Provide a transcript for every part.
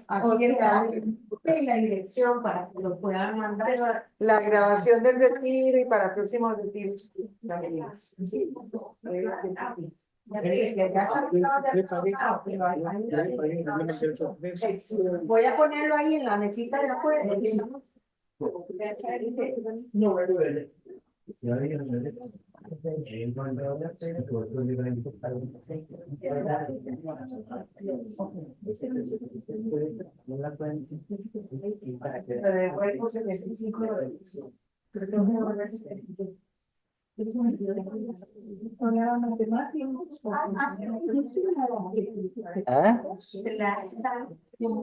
Aquí está la dirección para que lo puedan mandar. La grabación del retiro y para próximos retiros. Sí. Voy a ponerlo ahí en la mesita de afuera.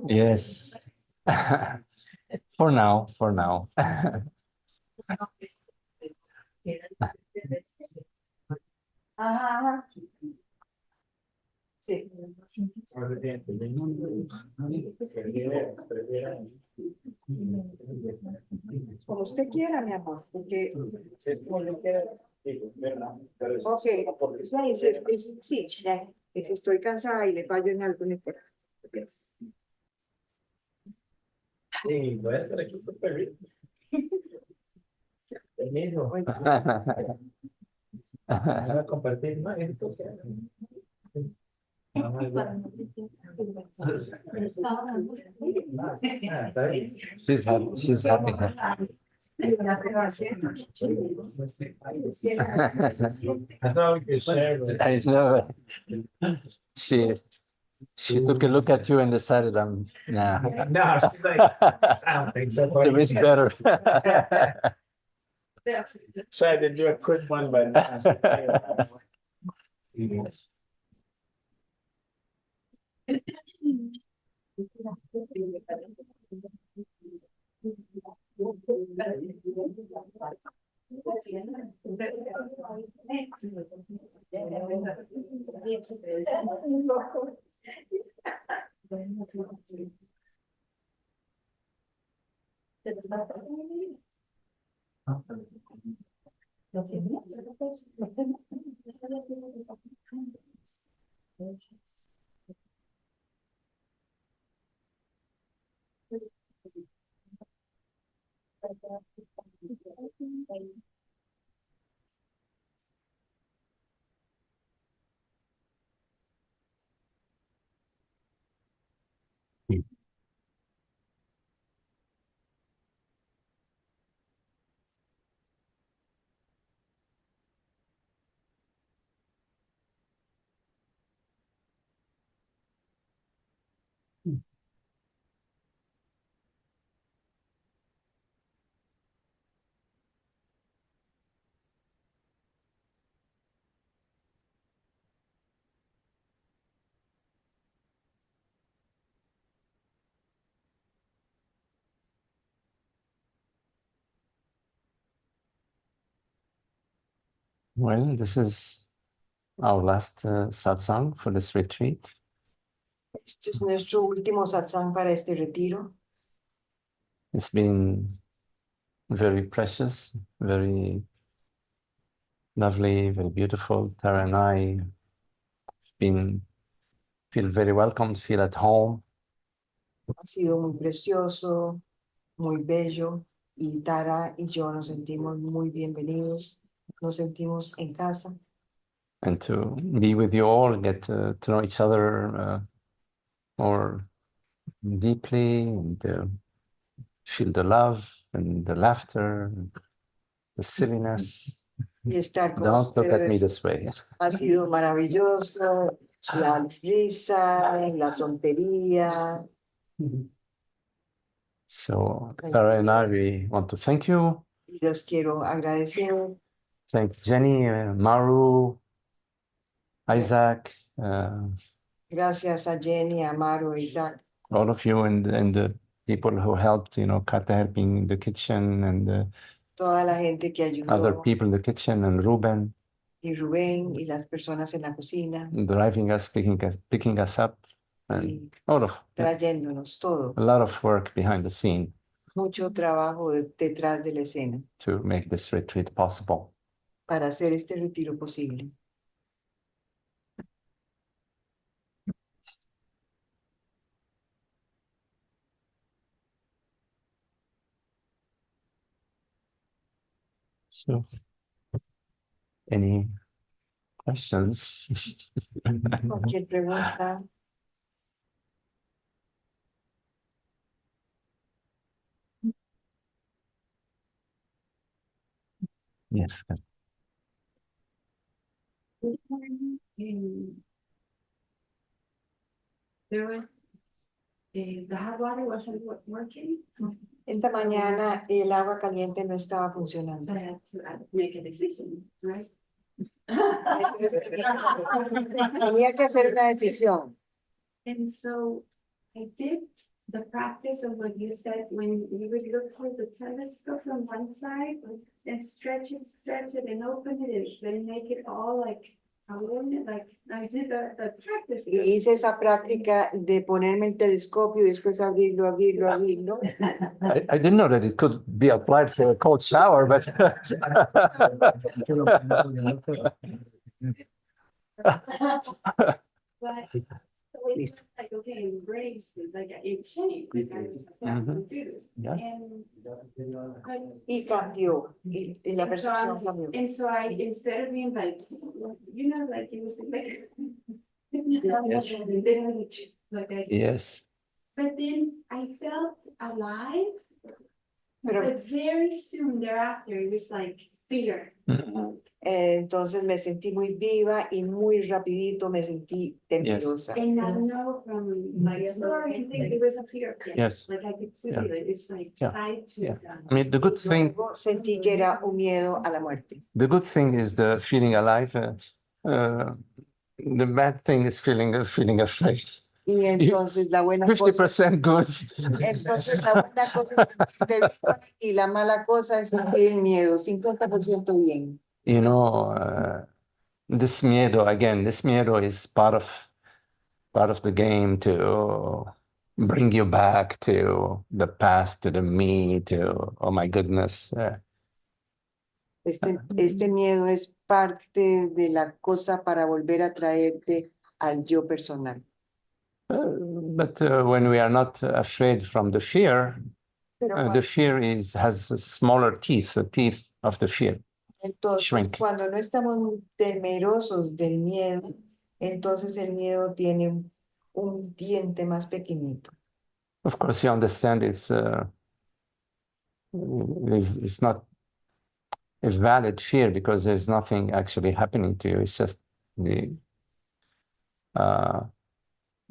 Yes. For now, for now. Sí. Como usted quiera, mi amor, porque... Ok, sí, ya, estoy cansada y le fallo en algo, no importa. Sí, voy a estar aquí por perrito. Permiso. Voy a compartir más esto. She's happy. She's happy. I thought we could share, but I know. She took a look at you and decided nah. no, she's like, I don't think so. It is better. Tried to do a quick one, but Well, this is our last satsang for this retreat. Este es nuestro último satsang para este retiro. It's been very precious, very lovely, very beautiful. Tara and I feel very welcomed, feel at home. Ha sido muy precioso, muy bello, y Tara y yo nos sentimos muy bienvenidos, nos sentimos en casa. And to be with you all, get to know each other more deeply, and feel the love and the laughter, and the silliness. Y estar con Don't look at me ustedes this way. ha sido maravilloso, la risa, la tontería. So Tara and I, we want to thank you. Y los quiero agradecer. Thank Jenny, Maru, Isaac, Gracias a Jenny, a Amaro, a Isaac, all of you, and the people who helped, Kata helping in the kitchen, and toda la gente que other ayudó, people in the kitchen, and Ruben y Rubén, y las personas en la cocina, driving us, picking us up, and trayéndonos todo. a lot of work behind the scene Mucho trabajo detrás de la escena to make this retreat possible. para hacer este retiro posible. So, any questions? Cualquier pregunta. Yes. There was, the hot water wasn't working, Esta mañana el agua caliente no estaba so funcionando. I had to make a decision, right? Tenía que hacer una decisión. And so I did the practice of what you said, when you would look through the telescope from one side and stretch it, and open it, and then make it all like, I did the practice. Y hice esa práctica de ponerme el telescopio y después abrirlo. I didn't know that it could be applied for a cold shower, but But it's like, okay, embrace it, like it changed, like I was supposed to do this. Yeah. And Y cambió. Y la percepción cambió. and so I, instead of being like, you know, like you would like. Yes. Like I. yes. But then I felt alive, Pero but very soon thereafter, it was like fear. entonces me sentí muy viva y muy rapidito me sentí temerosa. And I know from my story, I think it was a fear of death. Yes. Like I could feel Yeah. it, it's like Yeah. tied to. Yeah. I mean, the good thing, Luego sentí que era un miedo a la muerte. the good thing is the feeling alive. The bad thing is feeling afraid. Y entonces la buena cosa, 50% good. entonces la buena cosa es sentirte viva y la mala cosa es sentir el miedo, 50% bien. You know, this miedo is part of the game to bring you back to the past, to the me, to oh my goodness. Este miedo es parte de la cosa para volver a traerte al yo personal. But when we are not afraid from the fear, Pero the fear has smaller teeth, the teeth of the fear. entonces, shrink. cuando no estamos temerosos del miedo, entonces el miedo tiene un diente más pequeñito. Of course, you understand it's not a valid fear because there's nothing actually happening to you. It's just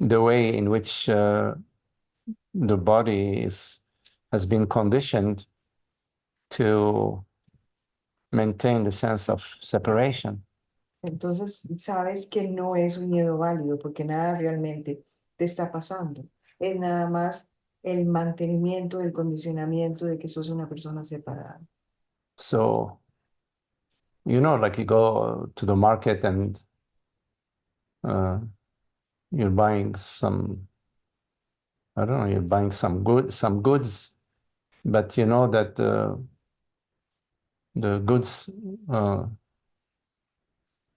the way in which the body has been conditioned to maintain the sense of separation. Entonces, sabes que no es un miedo válido porque nada realmente te está pasando. Es nada más el mantenimiento del condicionamiento de que sos una persona separada. So, you know, like you go to the market and you're buying some, I don't know, you're buying some goods, but you know that the goods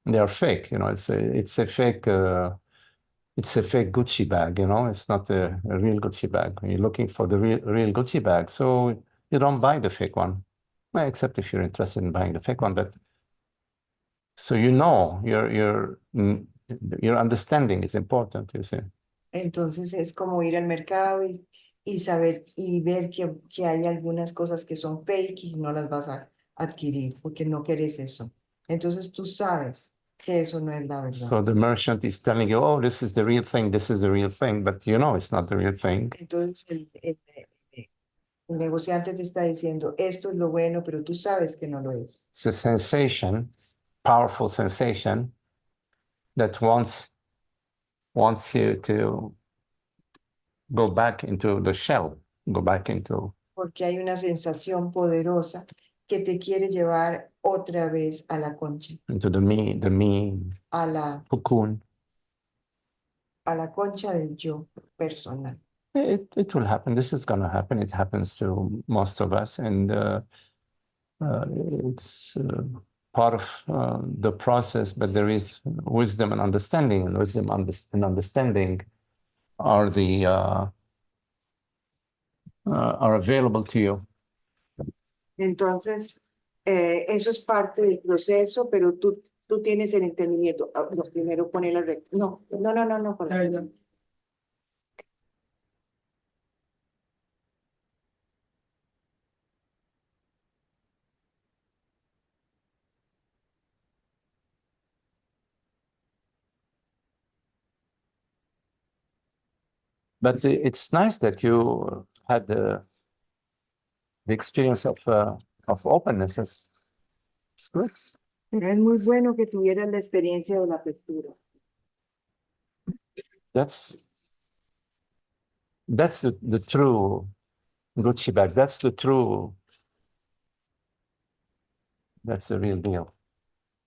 they are fake. You know, it's a fake Gucci bag. You know, it's not a real Gucci bag. You're looking for the real Gucci bag, so you don't buy the fake one. Well, except if you're interested in buying the fake one, but so you know your understanding is important. You see. Entonces es como ir al mercado y saber y ver que hay algunas cosas que son fake y no las vas a adquirir porque no quieres eso. Entonces tú sabes que eso no es la verdad. So the merchant is telling you, oh, this is the real thing, but you know it's not the real thing. Entonces el negociante te está diciendo, esto es lo bueno, pero tú sabes que no lo es. It's a sensation, powerful sensation that wants you to go back into the shell, go back into. Porque hay una sensación poderosa que te quiere llevar otra vez a la concha. Into the me A la cocoon. concha del yo personal. It will happen. This is going to happen. It happens to most of us, and it's part of the process. But there is wisdom and understanding, and wisdom and understanding are are available to you. Entonces, Eso es parte del proceso, pero tú tienes el entendimiento. Ah, no, primero pone la recta. No, no, no, no, no, no. But it's nice that you had the experience of openness. It's good. Pero es muy bueno que tuvieras la experiencia de la apertura. That's the true Gucci bag. That's the real deal.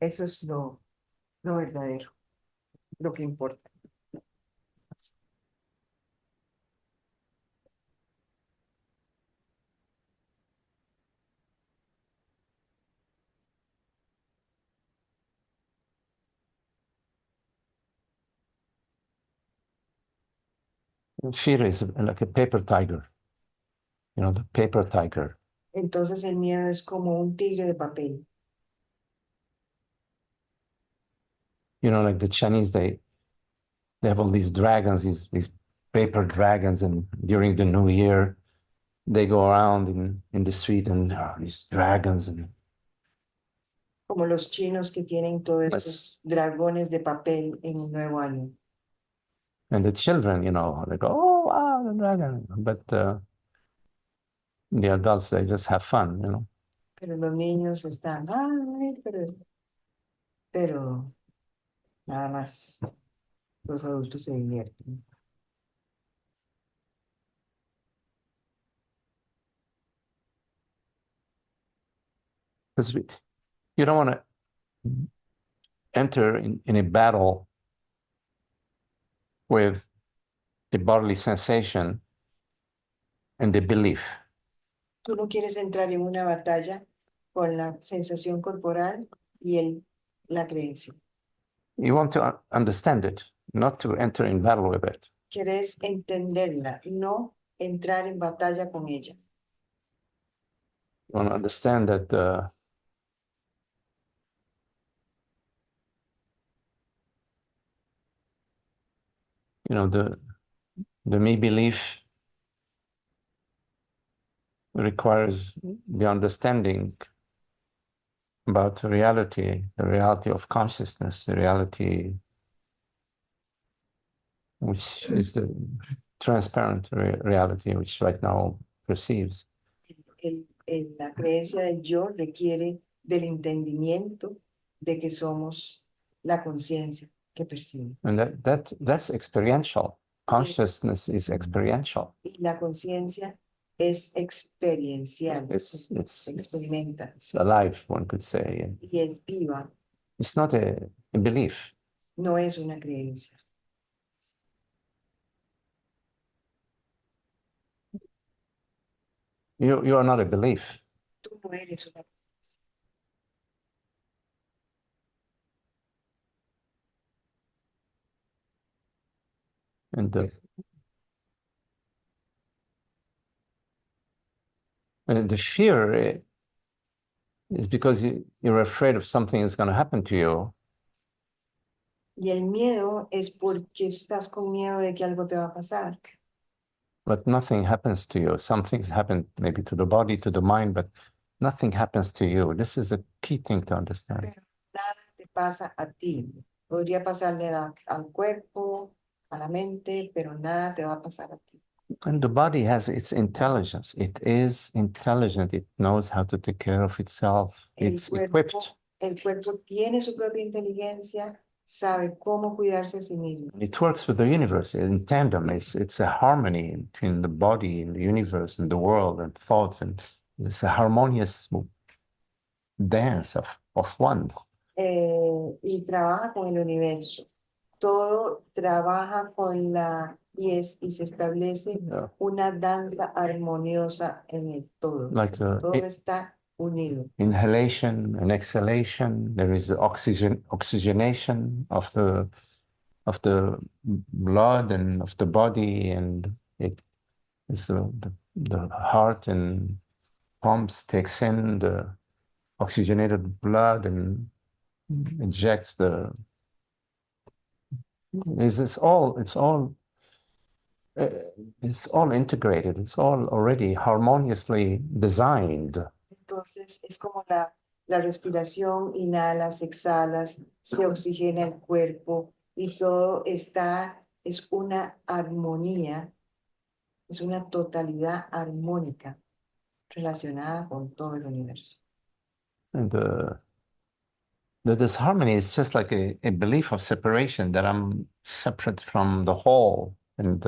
Eso es lo verdadero, lo que importa. Fear is like a paper tiger. You know, the paper tiger. Entonces el miedo es como un tigre de papel. You know, like the Chinese, they have all these dragons, these paper dragons, and during the New Year, they go around in the street and there are these dragons and Como los chinos que tienen todos Pues- estos dragones de papel en un nuevo año. and the children, you know, they go, oh wow, the dragon. But the adults, they just have fun, you know. Pero los niños están, ay, pero nada más los adultos se divierten. Because you don't want to enter in a battle with a bodily sensation and the belief. Tú no quieres entrar en una batalla con la sensación corporal y la creencia. You want to understand it, not to enter in battle with it. Quieres entenderla, no entrar en batalla con ella. You want to understand that you know, the me belief requires the understanding about reality, the reality of consciousness, the reality which is the transparent reality which right now perceives. La creencia del yo requiere del entendimiento de que somos la conciencia que percibe. And that's experiential. Consciousness is experiential. Y la conciencia es experiencial, It's experimenta it's alive, one could say. And y es viva, it's not a belief. no es una creencia. You are not a belief. Tú no eres una creencia. And the fear is because you're afraid of something that's going to happen to you. Y el miedo es porque estás con miedo de que algo te va a pasar. But nothing happens to you. Some things happen maybe to the body, to the mind, but nothing happens to you. This is a key thing to understand. Pero nada te pasa a ti. Podría pasarle al cuerpo, a la mente, pero nada te va a pasar a ti. And the body has its intelligence. It is intelligent. It knows how to take care of itself. It's equipped. El cuerpo tiene su propia inteligencia, sabe cómo cuidarse a sí mismo. It works with the universe in tandem. It's a harmony between the body and the universe and the world and thoughts, and it's a harmonious dance of one. Y trabaja con el universo. Todo trabaja con y se establece una danza armoniosa en el todo. Like Todo está unido. Inhalation and exhalation. There is the oxygenation of the blood and of the body, and it is the heart and pumps, takes in the oxygenated blood and injects the. It's all integrated. It's all already harmoniously designed. Entonces es como la respiración, inhalas, exhalas, se oxigena el cuerpo y todo está, es una armonía, es una totalidad armónica relacionada con todo el universo. And the disharmony is just like a belief of separation, that I'm separate from the whole, and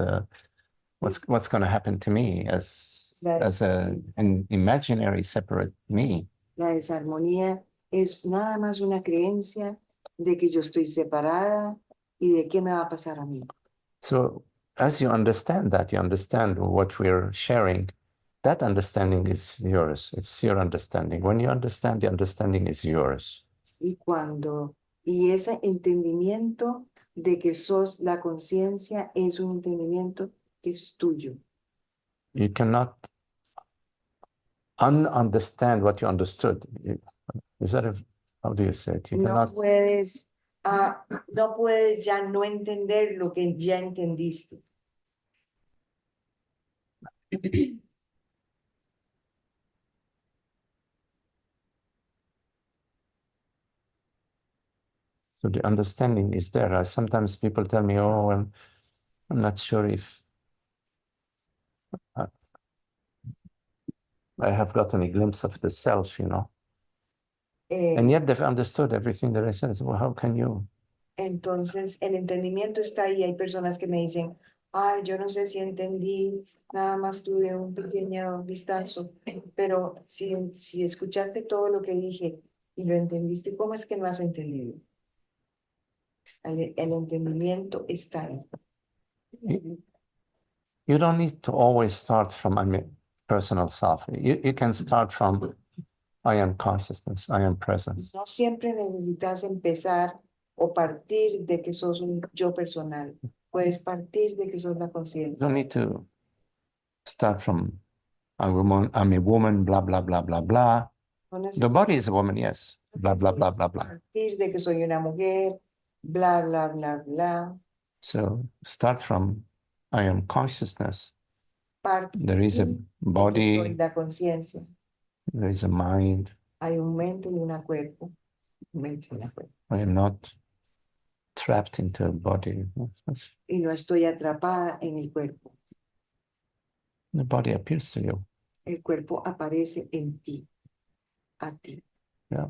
what's going to happen to me as an imaginary separate me. La desarmonía es nada más una creencia de que yo estoy separada y de qué me va a pasar a mí. So as you understand that, you understand what we're sharing, that understanding is yours. It's your understanding. When you understand, the understanding is yours. Y ese entendimiento de que sos la conciencia es un entendimiento que es tuyo. You cannot understand what you understood. Is that how do you say it? You cannot. No puedes ya no entender lo que ya entendiste. So the understanding is there. Sometimes people tell me, oh, well, I'm not sure if I have gotten a glimpse of the self, you know. And yet they've understood everything that I said. So, well, how can you? Entonces, el entendimiento está ahí. Hay personas que me dicen, ay, yo no sé si entendí, nada más tuve un pequeño vistazo, pero si escuchaste todo lo que dije y lo entendiste, ¿cómo es que no has entendido? El entendimiento está ahí. You don't need to always start from personal self. You can start from I am consciousness, I am presence. No siempre necesitas empezar o partir de que sos un yo personal. Puedes partir de que sos la You conciencia. don't need to start from I'm a woman, blah, blah, blah, blah, blah. No The body is a woman, yes. Blah, blah, blah, blah, blah. Partir de que soy una mujer, bla, bla, bla, bla. So start from I am consciousness. Partir There is a de que body, soy la conciencia. there is a mind. Hay un mente y una cuerpo. Mente y una cuerpo. I am not trapped into a body. Y no estoy atrapada en el cuerpo. The body appears to you. El cuerpo aparece en ti, a ti. Yeah.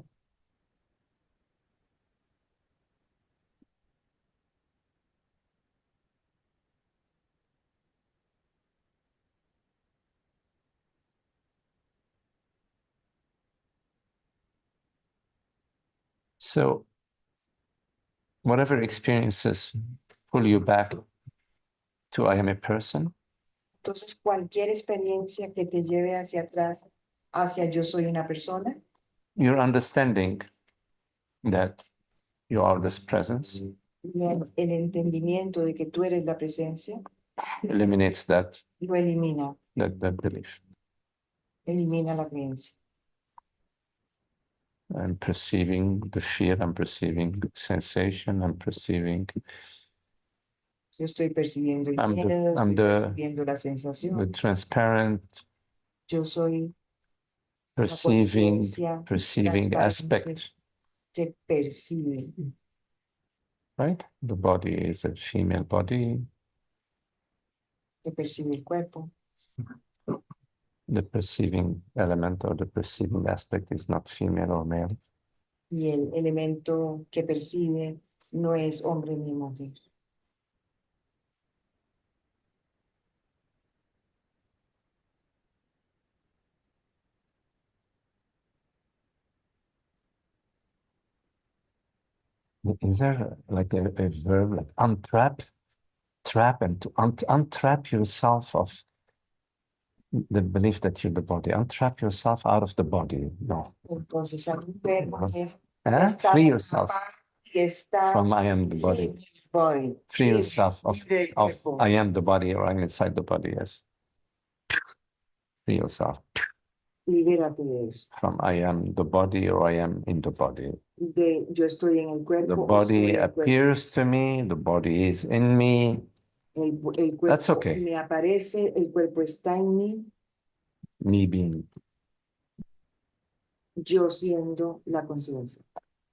So whatever experiences pull you back to I am a person, Entonces, cualquier experiencia que te lleve hacia atrás, hacia yo soy una persona, your understanding that you are this presence y el entendimiento de que tú eres la presencia, eliminates that lo elimina, belief. elimina la creencia. I'm perceiving the fear, I'm perceiving sensation, I'm perceiving Yo estoy percibiendo el I'm miedo, the- estoy percibiendo la sensación. the transparent, Yo soy perceiving transparente aspect, que percibe. right? The body is a female body. Que percibe el cuerpo. The perceiving element or the perceiving aspect is not female or male. Y el elemento que percibe no es hombre ni mujer. Is there like a verb like untrap, trap, and to untrap yourself of the belief that you're the body, untrap yourself out of the body? No. Entonces, hay un verbo que es Free yourself y está from I am the body. Free yourself of I am the body or I'm inside the body, yes. Free yourself. Libérate de eso. from I am the body or I am in the body. De yo estoy en el The cuerpo o estoy body en el cuerpo. appears to me, the body is in me. El That's cuerpo okay. me aparece, el cuerpo está en mí, Me being. yo siendo la conciencia.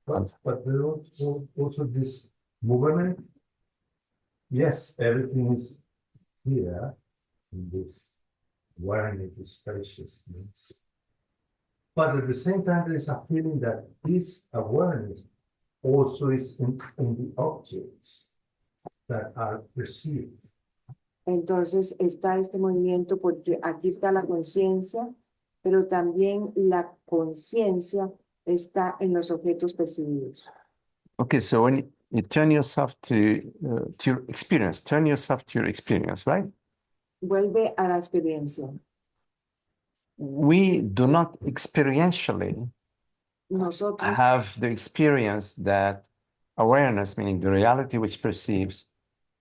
But there also this movement. Yes, everything is here in this awareness, this spaciousness. But at the same time, there is a feeling that this awareness also is in the objects that are perceived. Entonces está este movimiento porque aquí está la conciencia, pero también la conciencia está en los objetos percibidos. Okay, so when you turn yourself to your experience, turn yourself to your experience, right? Vuelve a la experiencia. We do not experientially Nosotros have the experience that awareness, meaning the reality which perceives,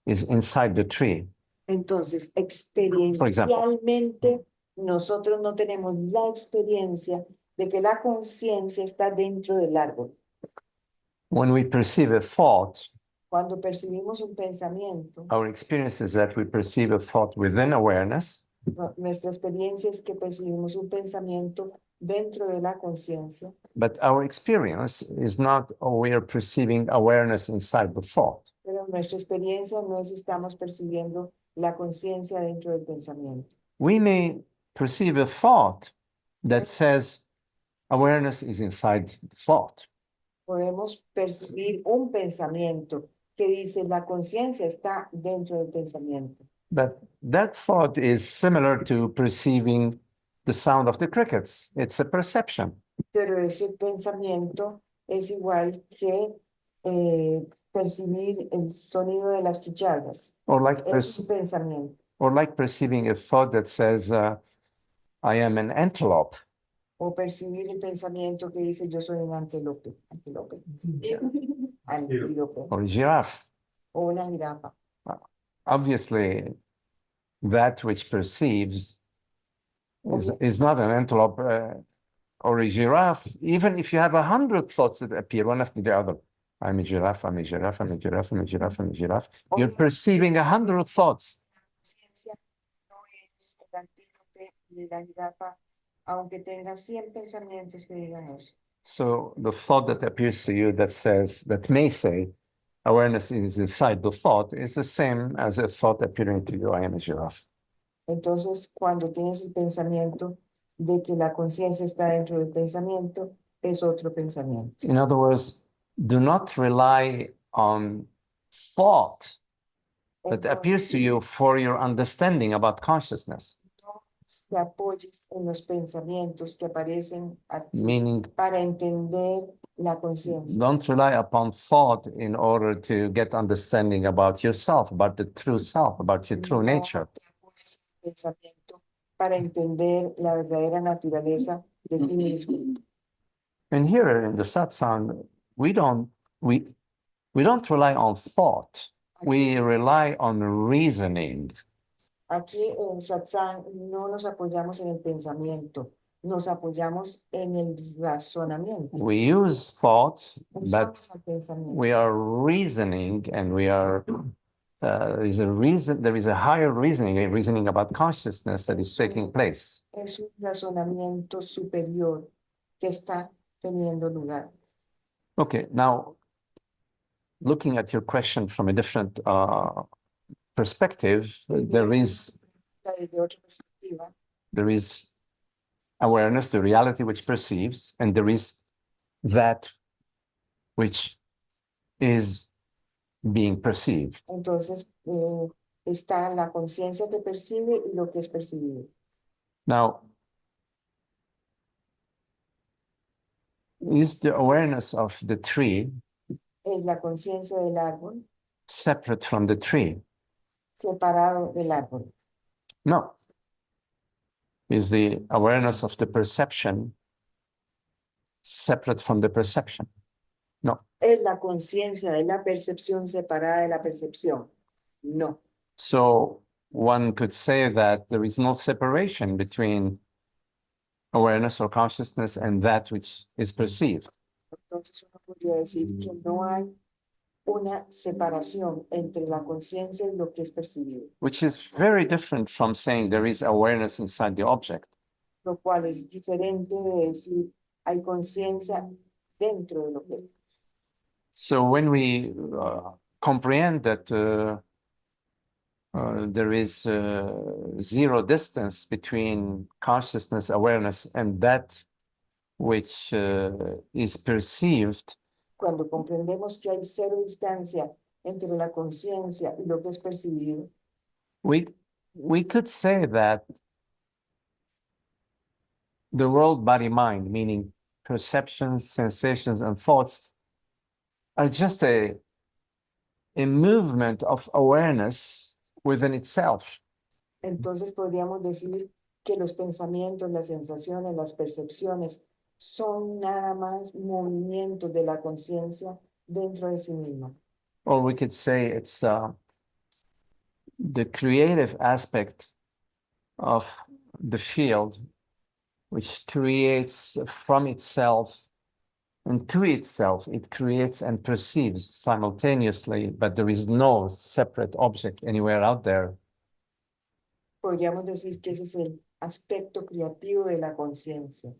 is inside the tree. Entonces, example. experiencialmente, nosotros no tenemos la experiencia de que la conciencia está dentro del árbol. When we perceive a thought, Cuando percibimos un pensamiento, our experience is that we perceive a thought within awareness, nuestra experiencia es que percibimos un pensamiento dentro de la conciencia, but our experience is not, oh, we are perceiving awareness inside the thought. pero nuestra experiencia no es estamos percibiendo la conciencia dentro del pensamiento. We may perceive a thought that says awareness is inside the thought. Podemos percibir un pensamiento que dice la conciencia está dentro del pensamiento. But that thought is similar to perceiving the sound of the crickets. It's a perception. Pero ese pensamiento es igual que percibir el sonido de las chicharras. Or like, Es un pensamiento. or like perceiving a thought that says, I am an antelope. O percibir el pensamiento que dice yo soy un antílope. Antílope. Antílope. Or a giraffe. O una jirafa. Obviously, that which perceives is not an antelope or a giraffe, even if you have 100 thoughts that appear one after the other. I'm a giraffe, I'm a giraffe, I'm a giraffe, I'm a giraffe, I'm a giraffe. You're perceiving 100 thoughts. La conciencia no es el antílope ni la jirafa, aunque tenga 100 pensamientos que digan eso. So the thought that appears to you that says, that may say, awareness is inside the thought is the same as a thought appearing to you, I am a giraffe. Entonces, cuando tienes el pensamiento de que la conciencia está dentro del pensamiento, es otro pensamiento. In other words, do not rely on thought that appears to you for your understanding about consciousness, No te apoyes en los pensamientos que aparecen a ti meaning para entender la conciencia. don't rely upon thought in order to get understanding about yourself, about the true self, about your true No nature. te apoyes en el pensamiento para entender la verdadera naturaleza de ti mismo. And here in the satsang, we don't rely on thought. We rely on reasoning. Aquí en Satsang no nos apoyamos en el pensamiento, nos apoyamos en el razonamiento. We use thought, but Usamos el pensamiento. we are reasoning, and we are there is a higher reasoning about consciousness that is taking place. Es un razonamiento superior que está teniendo lugar. Okay, now looking at your question from a different perspective, there is Desde otra perspectiva, awareness, the reality which perceives, and there is that which is being perceived. entonces está la conciencia que percibe y lo que es percibido. Now, is the awareness of the tree Es la conciencia del árbol separate from the tree? separado del árbol. No. Is the awareness of the perception separate from the perception? No. Es la conciencia de la percepción separada de la percepción. No. So one could say that there is no separation between awareness or consciousness and that which is perceived. Entonces uno podría decir que no hay una separación entre la conciencia y lo que es percibido, Which is very different from saying there is awareness inside the object. lo cual es diferente de decir hay conciencia dentro de lo que es. So when we comprehend that there is zero distance between consciousness, awareness, and that which is perceived, Cuando comprendemos que hay cero distancia entre la conciencia y lo que es percibido, we could say that the world, body, mind, meaning perceptions, sensations, and thoughts, are just a movement of awareness within itself. entonces podríamos decir que los pensamientos, las sensaciones, las percepciones son nada más movimientos de la conciencia dentro de sí misma. Or we could say it's the creative aspect of the field, which creates from itself and to itself. It creates and perceives simultaneously, but there is no separate object anywhere out there. Podríamos decir que ese es el aspecto creativo de la conciencia,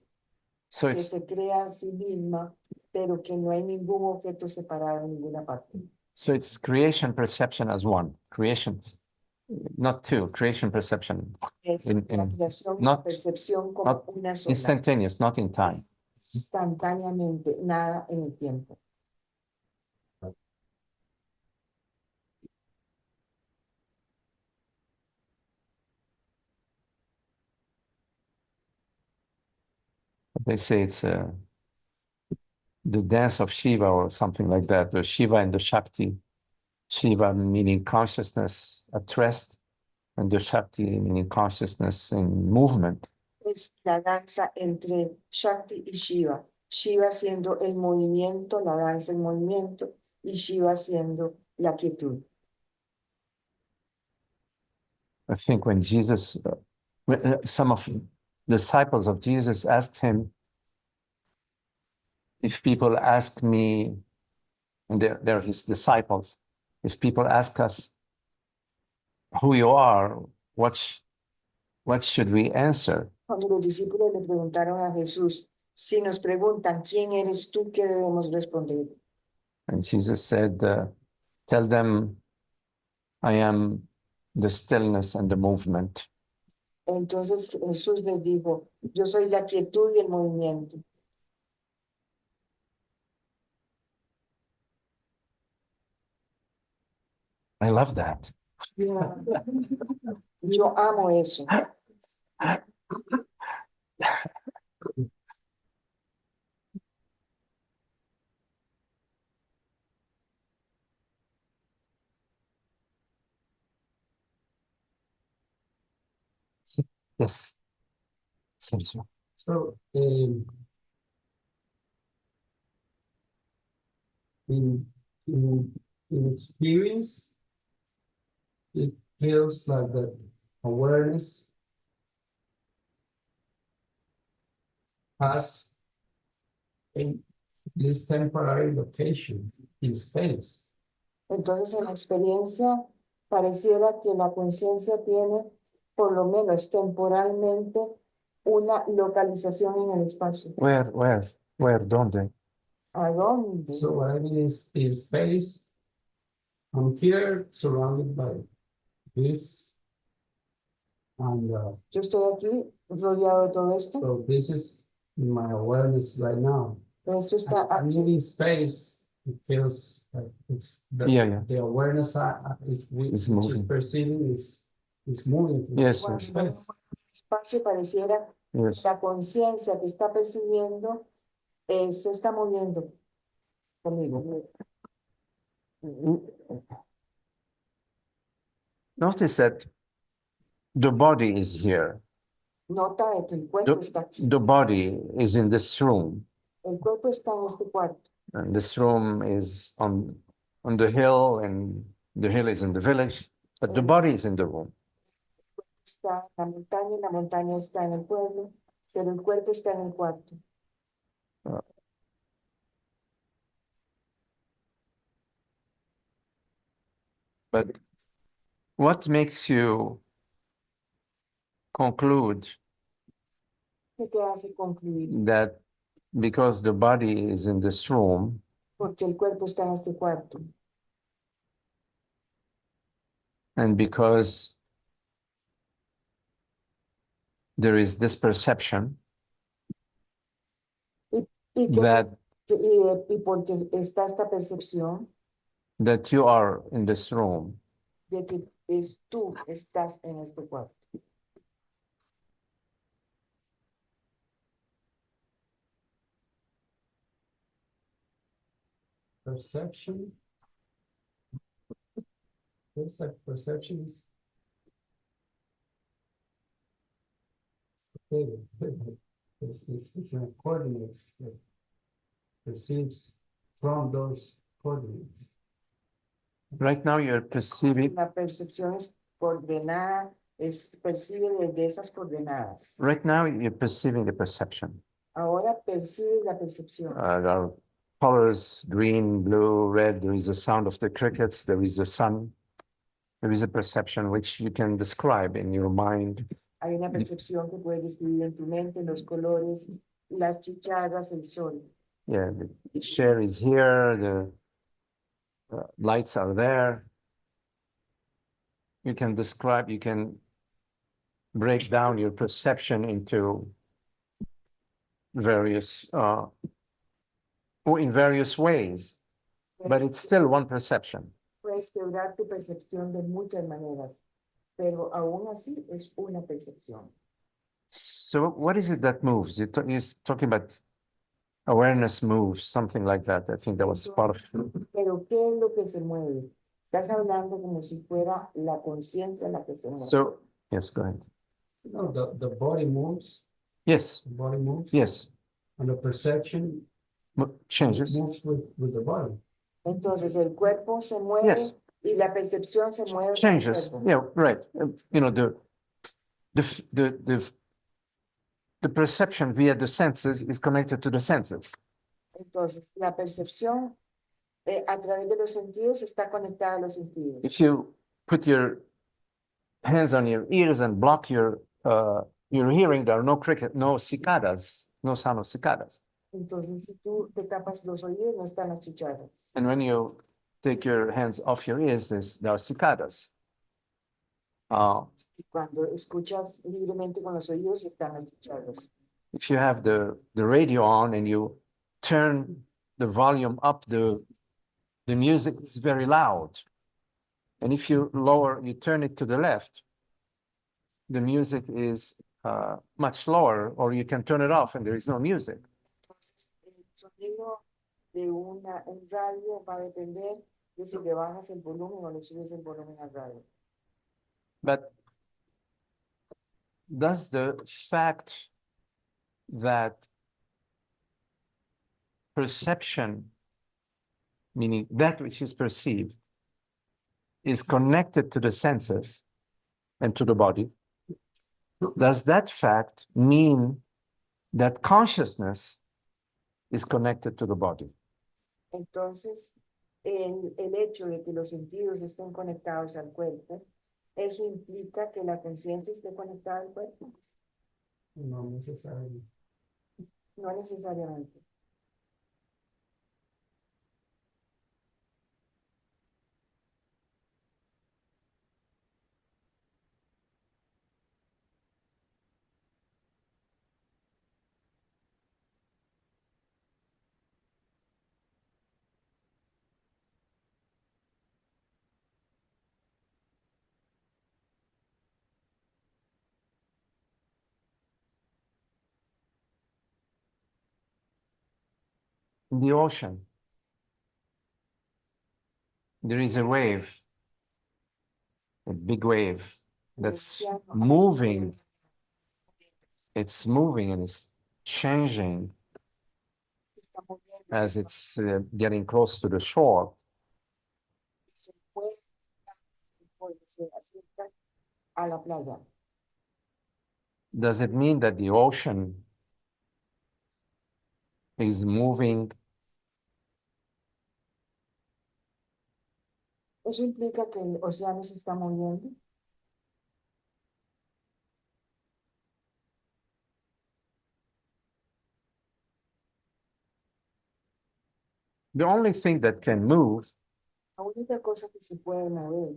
So que it's se crea a sí misma, pero que no hay ningún objeto separado en ninguna parte. so it's creation perception as one. Creation, not two. Creation perception, Es In- la in- creación y la not- percepción como not una sola, instantaneous, not in time. instantáneamente, nada en el tiempo. They say it's the dance of Shiva or something like that. The Shiva and the Shakti. Shiva meaning consciousness at rest, and the Shakti meaning consciousness in movement. Es la danza entre Shakti y Shiva. Shiva siendo el movimiento, la danza en movimiento, y Shiva siendo la quietud. I think when Jesus, some of the disciples of Jesus asked him, if people ask me, and they're his disciples, if people ask us who you are, what should we answer? Cuando los discípulos le preguntaron a Jesús, si nos preguntan, ¿quién eres tú? ¿Qué debemos responder? And Jesus said, tell them I am the stillness and the movement. Entonces Jesús les dijo, yo soy la quietud y el movimiento. I love that. Yo amo eso. Yes. Sergio. So, in, in experience, it feels like the awareness has a this temporary location in space. Entonces en la experiencia pareciera que la conciencia tiene, por lo menos temporalmente, una localización en el espacio. Where, ¿dónde? ¿A dónde? So what I mean is in space, I'm here surrounded by this, and Yo estoy aquí rodeado de todo esto. so this is my awareness right now. Esto está I'm aquí. in space, it feels like it's the, Yeah. the awareness is which It's is moving. perceiving is moving through Yes, Cuando yes. vemos el espacio pareciera Yes. que la conciencia que está percibiendo se está moviendo conmigo. Notice that the body is here. Nota de que el cuerpo está aquí. The body is in this room, El cuerpo está en este cuarto. and this room is on the hill, and the hill is in the village, but the body is in the room. Está en la montaña y la montaña está en el pueblo. pero el cuerpo está en el cuarto. But what makes you conclude ¿Qué te hace concluir? that because the body is in this room, Porque el cuerpo está en este cuarto. and because there is this perception Y, que, that y porque está esta percepción that you are in this room, de que tú estás en este cuarto. Perception. Perceptions. Okay. It's a coordinates that perceives from those coordinates. right now you're perceiving, La percepción es coordenada, percibe desde esas coordenadas. right now you're perceiving the perception. Ahora percibe la percepción. There are colors, green, blue, red, there is a sound of the crickets, there is a sun, there is a perception which you can describe in your mind. Hay una percepción que puedes describir en tu mente, los colores, las chicharras, el sol. Yeah, the chair is here, the lights are there. You can describe, you can break down your perception into various, or in various ways, but it's still one perception. Puedes quebrar tu percepción de muchas maneras, pero aún así es una percepción. So what is it that moves? You're talking about awareness moves, something like that. I think that was part of it. Pero ¿qué es lo que se mueve? Estás hablando como si fuera la conciencia la que se mueve. So, yes, go ahead. No, the body moves. Yes, The body moves. yes, And the perception changes. moves with the body. Entonces el cuerpo se mueve Yes. y la percepción se mueve con el Changes, cuerpo. yeah, right. You know, the perception via the senses is connected to the senses. Entonces la percepción a través de los sentidos está conectada a los sentidos. If you put your hands on your ears and block your hearing, there are no cricket, no cicadas, no sound of cicadas. Entonces si tú te tapas los oídos no están las chicharras. And when you take your hands off your ears, there are cicadas. Y cuando escuchas libremente con los oídos están las chicharras. If you have the radio on and you turn the volume up, the music is very loud. And if you turn it to the left, the music is much lower, or you can turn it off and there is no music. Entonces el sonido de un radio va a depender de si le bajas el volumen o le subes el volumen al radio. But does the fact that perception, meaning that which is perceived, is connected to the senses and to the body, does that fact mean that consciousness is connected to the body? Entonces, el hecho de que los sentidos estén conectados al cuerpo, ¿eso implica que la conciencia esté conectada al cuerpo? No necessarily. No necesariamente. In the ocean, there is a wave, a big wave that's moving. It's moving and it's changing Está moviendo, as it's getting close to the shore. se mueve conforme se acerca a la playa. Does it mean that the ocean is moving Eso implica que el océano se está moviendo. the only thing that can move La única cosa que se puede mover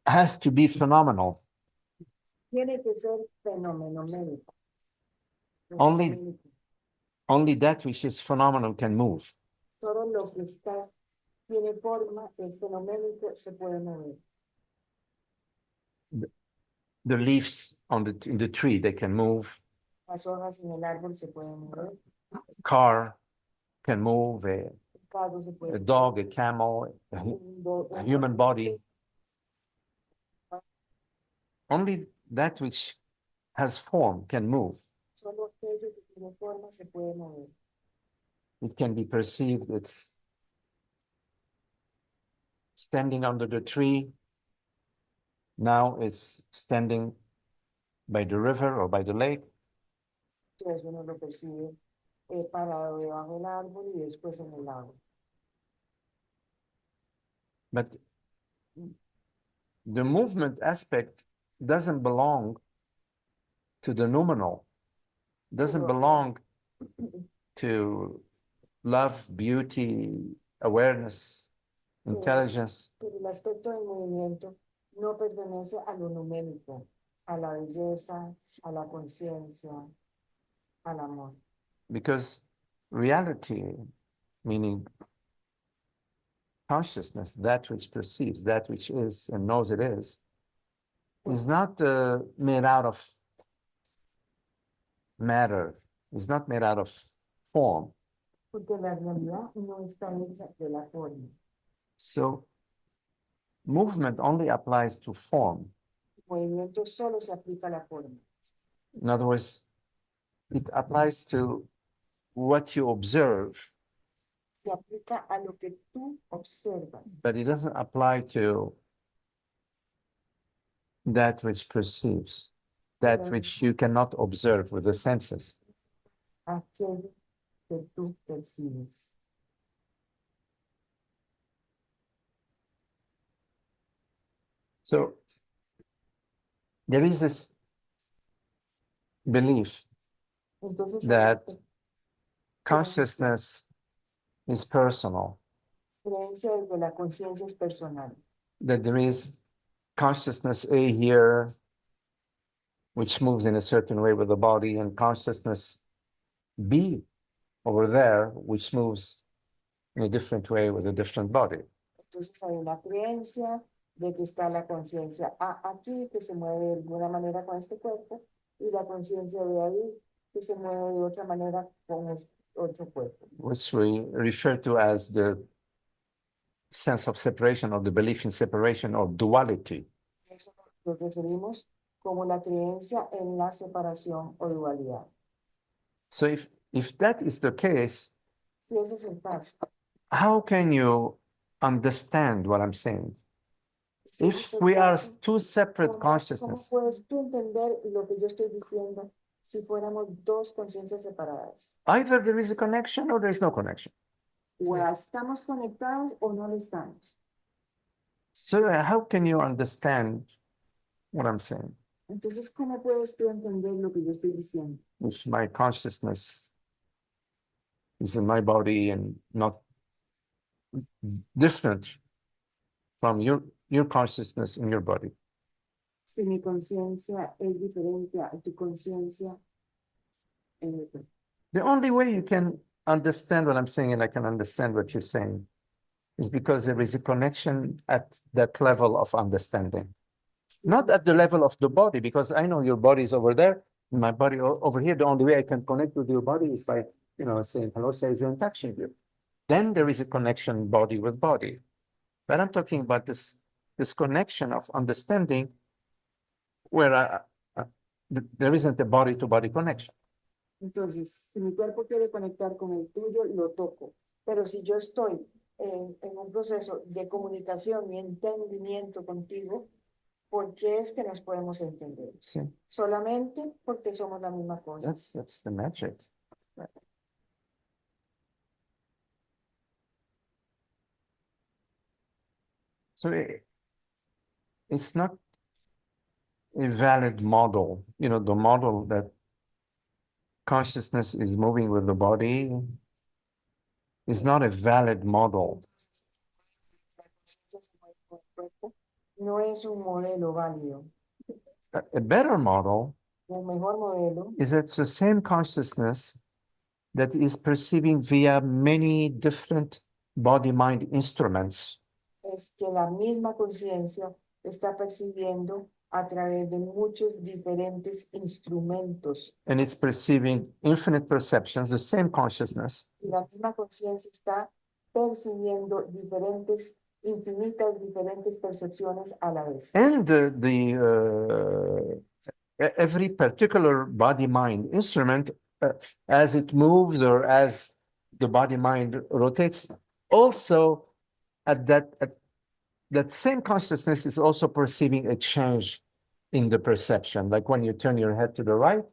has to be phenomenal. tiene que ser fenomenológico. Only- Only that which is phenomenal can move. Todo lo que está, tiene forma, es fenoménico, se puede mover. The leaves on in the tree, they can move. Las hojas en el árbol se pueden mover. Car can move. El carro se puede A dog, a camel, a human body. Only that which has form can move. Solo aquello que tiene forma se puede mover. It can be perceived. It's standing under the tree. Now it's standing by the river or by the lake. Entonces uno lo percibe parado debajo del árbol y después en el lago. But the movement aspect doesn't belong to the nominal, doesn't belong to love, beauty, awareness, intelligence. Pero el aspecto del movimiento no pertenece a lo numérico, a la belleza, a la conciencia, al amor. Because reality, meaning consciousness, that which perceives, that which is and knows it is not made out of matter, is not made out of form. Porque la realidad no está hecha de la forma. So movement only applies to form. El movimiento solo se aplica a la forma. In other words, it applies to what you observe, Se aplica a lo que tú observas, but it doesn't apply to that which perceives, that which you cannot observe with the senses. aquello que tú percibes. So there is this belief Entonces, that esta consciousness is personal, creencia de que la conciencia es personal, that there is consciousness A here, which moves in a certain way with the body, and consciousness B over there, which moves in a different way with a different body. entonces hay una creencia de que está la conciencia A aquí, que se mueve de alguna manera con este cuerpo, y la conciencia B ahí, que se mueve de otra manera con este otro cuerpo. Which we refer to as the sense of separation or the belief in separation or duality. Eso lo referimos como la creencia en la separación o dualidad. So if that is the case, Y ese es el caso. how can you understand what I'm saying? Si ese If es el we are caso, two separate ¿cómo consciousness, puedes tú entender lo que yo estoy diciendo si fuéramos dos conciencias separadas? either there is a connection or there is no connection. O estamos conectados o no lo estamos. So how can you understand what I'm saying? Entonces, ¿cómo puedes tú entender lo que yo estoy diciendo? If my consciousness is in my body and not different from your consciousness in your body. Si mi conciencia es diferente a tu conciencia en el cuerpo. The only way you can understand what I'm saying and I can understand what you're saying is because there is a connection at that level of understanding. Not at the level of the body, because I know your body is over there, and my body over here. The only way I can connect with your body is by, saying hello, saying and touching you. Then there is a connection body with body. But I'm talking about this connection of understanding where there isn't a body-to-body connection. Entonces, si mi cuerpo quiere conectar con el tuyo, lo toco. Pero si yo estoy en un proceso de comunicación y entendimiento contigo, ¿por qué es que nos podemos entender? See, Solamente porque somos la misma cosa. that's the magic. So it's not a valid model, you know, the model that consciousness is moving with the body is not a valid model. La conciencia se mueve con el cuerpo. No es un modelo válido. A better model Un mejor modelo is that the same consciousness that is perceiving via many different body-mind instruments es que la misma conciencia está percibiendo a través de muchos diferentes instrumentos. and it's perceiving infinite perceptions, the same consciousness, Y la misma conciencia está percibiendo infinitas diferentes percepciones a la vez. and every particular body-mind instrument, as it moves or as the body-mind rotates, also at that same consciousness is also perceiving a change in the perception. Like when you turn your head to the right,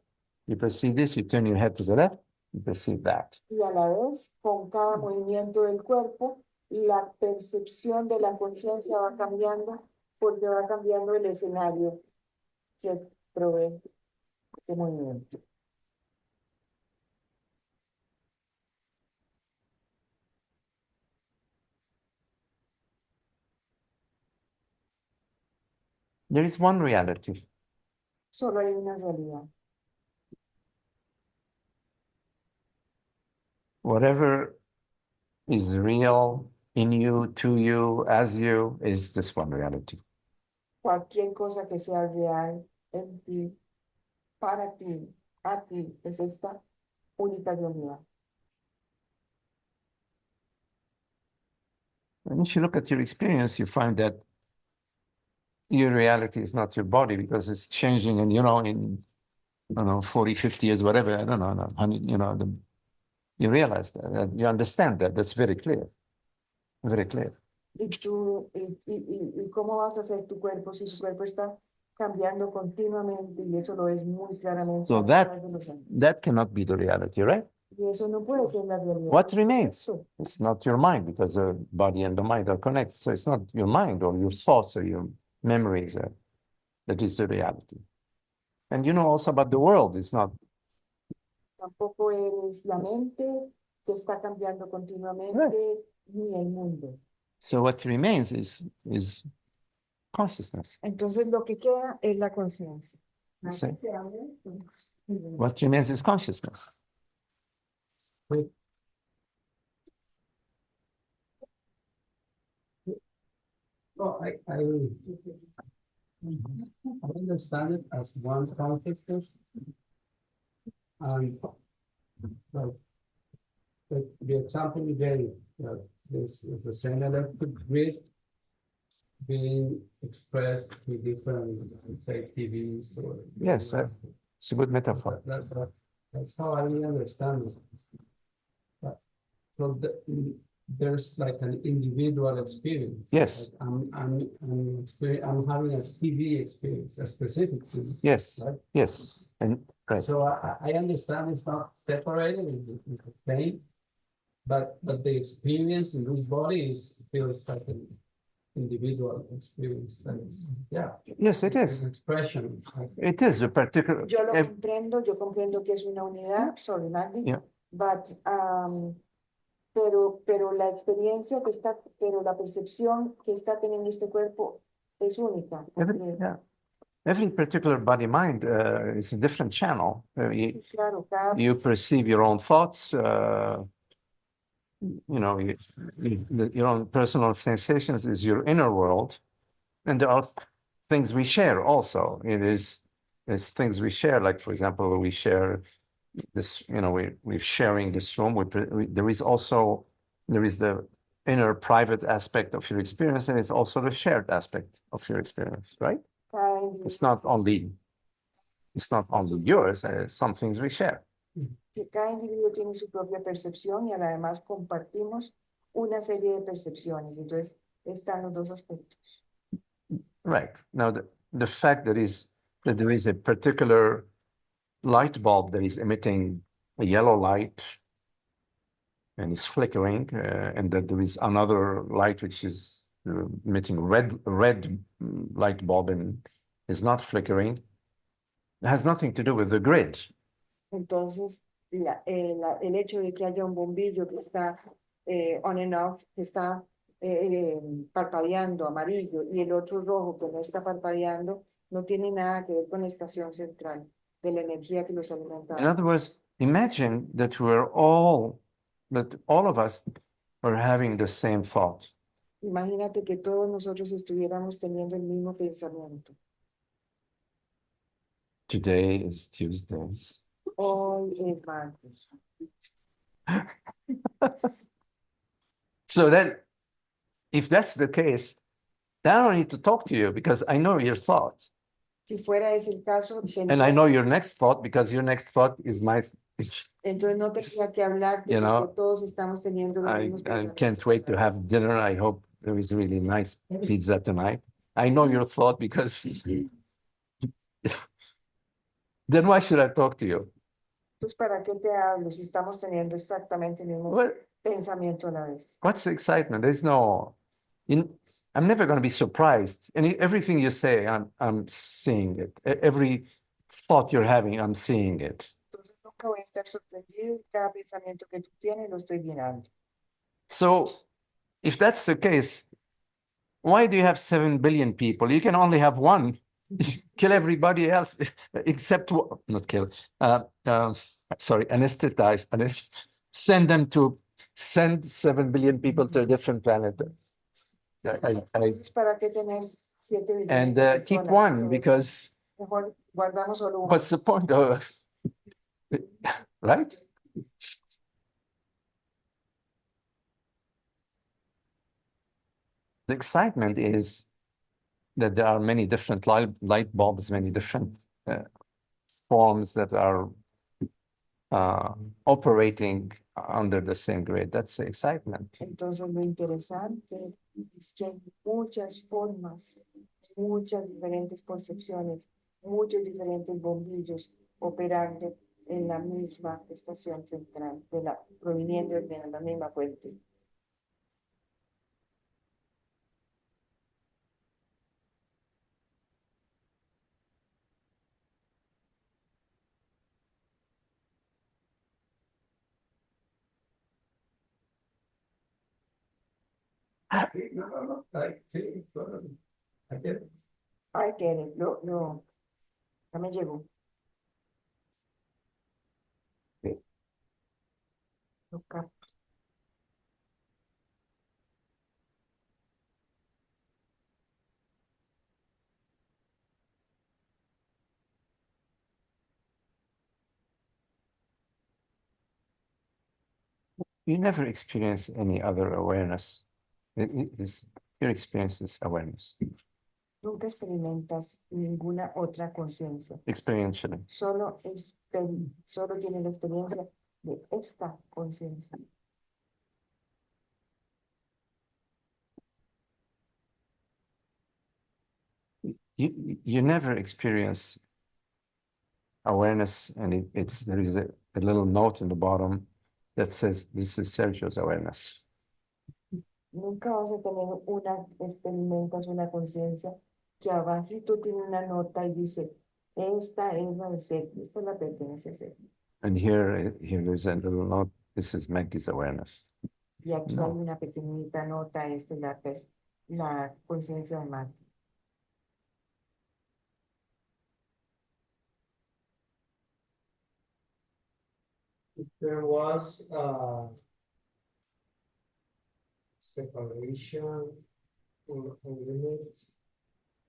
you perceive this, you turn your head to the left, you perceive that. Y a la vez, con cada movimiento del cuerpo, la percepción de la conciencia va cambiando porque va cambiando el escenario que provee este movimiento. There is one reality. Solo hay una realidad. Whatever is real in you, to you, as you, is this one reality. Cualquier cosa que sea real en ti, para ti, a ti, es esta única realidad. And if you look at your experience, you find that your reality is not your body because it's changing. And, you know, in, I don't know, 40, 50 years, whatever, I don't know, 100, you know, you realize that, you understand that. That's very clear. Very clear. ¿Y cómo vas a hacer tu cuerpo si tu cuerpo está cambiando continuamente? Y eso lo es muy claramente. So a that, través de los años. that cannot be the reality, right? Y eso no puede ser la realidad. What remains? Correcto. It's not your mind because the body and the mind are connected. So it's not your mind or your thoughts or your memories that is the reality. And you know also about the world. It's not. Tampoco eres la mente que está cambiando continuamente, ni el mundo. So what remains is consciousness. Entonces lo que queda es la conciencia. Sí. What remains is consciousness. Oh, I understand it as one consciousness. And like the example you gave, this is the same electric grid being expressed with different, say, TVs or. Yes, it's a good metaphor. That's how I understand it. So there's like an individual experience. Yes. Like I'm having a TV experience, a specific TV. Yes, right? yes, and right. So I understand it's not separated, it's the same, but the experience in this body feels like an individual experience. And it's, yeah. Yes, it It's is. an expression. It is a particular. Yo comprendo que es una unidad, sorry, Magdi, Yeah. but, pero la experiencia pero la percepción que está teniendo este cuerpo es única. Every particular body mind is a different channel. Sí, claro, You perceive your own thoughts, you know, your own personal sensations is your inner world. And there are things we share also. There's things we share, like, for example, we share this, you know, we're sharing this room. There is the inner private aspect of your experience, and it's also the shared aspect of your experience, right? It's not only yours, some things we share. Que cada individuo tiene su propia percepción y además compartimos una serie de percepciones. Entonces, están los dos aspectos. Right. Now, the fact that there is a particular light bulb that is emitting a yellow light and is flickering, and that there is another light which is emitting red light bulb and is not flickering, it has nothing to do with the grid. Entonces, el hecho de que haya un bombillo que está on and off, que está parpadeando amarillo, y el otro rojo que no está parpadeando, no tiene nada que ver con la estación central de la energía que los In alimenta. other words, imagine that all of us are having the same thought. Imagínate que todos nosotros estuviéramos teniendo el mismo pensamiento. Today is Tuesday. Hoy es martes. So then, if that's the case, then I don't need to talk to you because I know your thought. Si fuera ese el caso, And I know your next thought because your next thought is entonces no tendría que hablarte You know, porque todos estamos teniendo los mismos I pensamientos. can't wait to have dinner. I hope there is really nice pizza tonight. I know your thought because then why should I talk to you? Entonces, ¿para qué te hablo si estamos teniendo exactamente el mismo What, pensamiento a la vez? what's the excitement? There's no, I'm never going to be surprised. And everything you say, I'm seeing it. Every thought you're having, I'm seeing it. Entonces nunca voy a estar sorprendido y cada pensamiento que tú tienes lo estoy mirando. So if that's the case, why do you have 7 billion people? You can only have one. Kill everybody else except not kill. Sorry, anesthetize. Send 7 billion people to a different planet. Entonces, ¿para qué tener 7 billones And de keep personas? one because Mejor guardamos solo uno. what's the point of right? The excitement is that there are many different light bulbs, many different forms that are operating under the same grid. That's the excitement. Entonces lo interesante es que hay muchas formas, muchas diferentes concepciones, muchos diferentes bombillos operando en la misma estación central, proviniendo de la misma fuente. Sí, no. Sí, claro. I get it. I get it, ya me llegó. Lo capto. You never experience any other awareness. Your experience is awareness, Nunca experimentas ninguna otra conciencia. experientially. Solo tienes la experiencia de esta conciencia. You never experience awareness, and there is a little note in the bottom that says this is Sergio's awareness. Nunca vas a experimentas una conciencia que abajito tiene una nota y dice, esta es la de Sergio, esta la pertenece a Sergio. And here there's a little note, this is Maggie's awareness. Y aquí No. hay una pequeñita nota, esta es la conciencia de Marta. If there was separation or a limit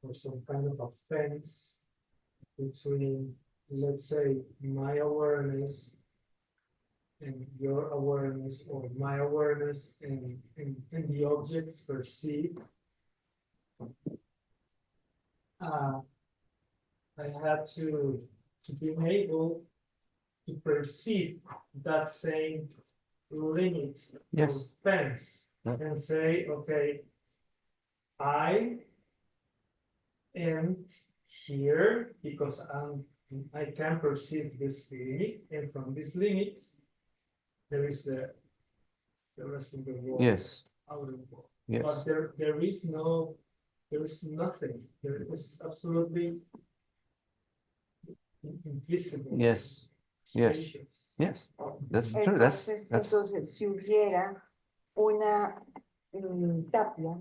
or some kind of a fence between, let's say, my awareness and your awareness, or my awareness and the objects perceived, I had to be able to perceive that same limit or Yes. fence Yeah. and say, okay, I am here because I can perceive this limit, and from this limit, there is the rest of the world. Yes, Outer world. yes, But there is nothing. There is absolutely invisible. yes, yes, Spacious. yes. That's true. That's Entonces, si hubiera una tapia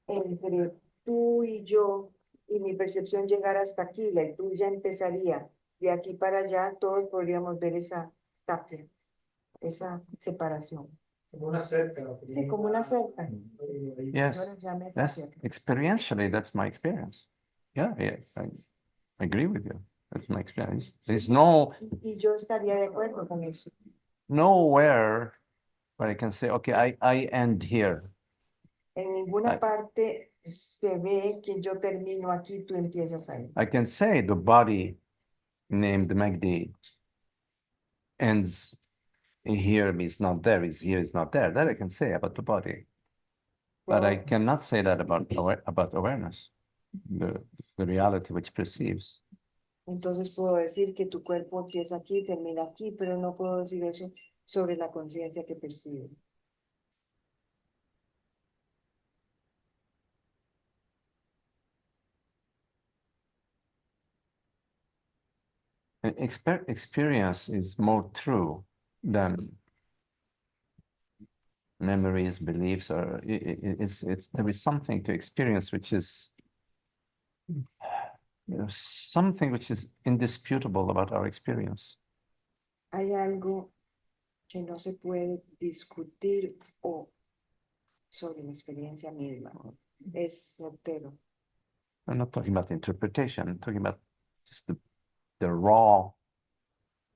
entre tú y yo, y mi percepción llegara hasta aquí, la tuya empezaría de aquí para allá, todos podríamos ver esa tapia, esa separación. Como una cerca. Sí, como una cerca. yes. Ahora llame That's tapia. experientially, that's my experience. Yeah, yeah, I agree with you. That's my experience. There's Y yo estaría de acuerdo con eso. nowhere where I can say, okay, I end here. En ninguna Ay. parte se ve que yo termino aquí, tú empiezas ahí. I can say the body named Magdi ends here, is not there, is here, is not there. That I can say about the body. But I Puedo- cannot say that about awareness, the reality which perceives. Entonces puedo decir que tu cuerpo empieza aquí, termina aquí, pero no puedo decir eso sobre la conciencia que percibe. Experience is more true than memories, beliefs, or it's there is something to experience which is something which is indisputable about our experience. Hay algo que no se puede discutir o sobre la experiencia misma. Es certero. I'm not talking about interpretation, I'm talking about just the raw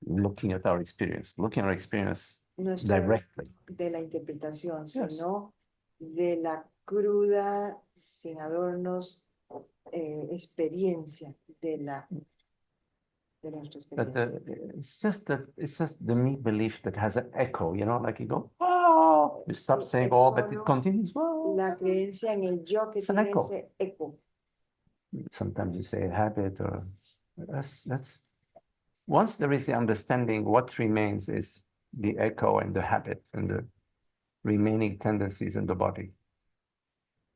looking at our experience, looking at our experience No estoy hablando directly. de la interpretación, Yes. sino de la cruda, sin adornos, experiencia de nuestra But experiencia. it's just the me belief that has an echo, you know, like you go, oh, you stop Sí, saying es oh, but it solo continues. Oh. La creencia en el yo que It's an tiene echo. ese eco. Sometimes you say habit, or that's once there is the understanding, what remains is the echo and the habit and the remaining tendencies in the body.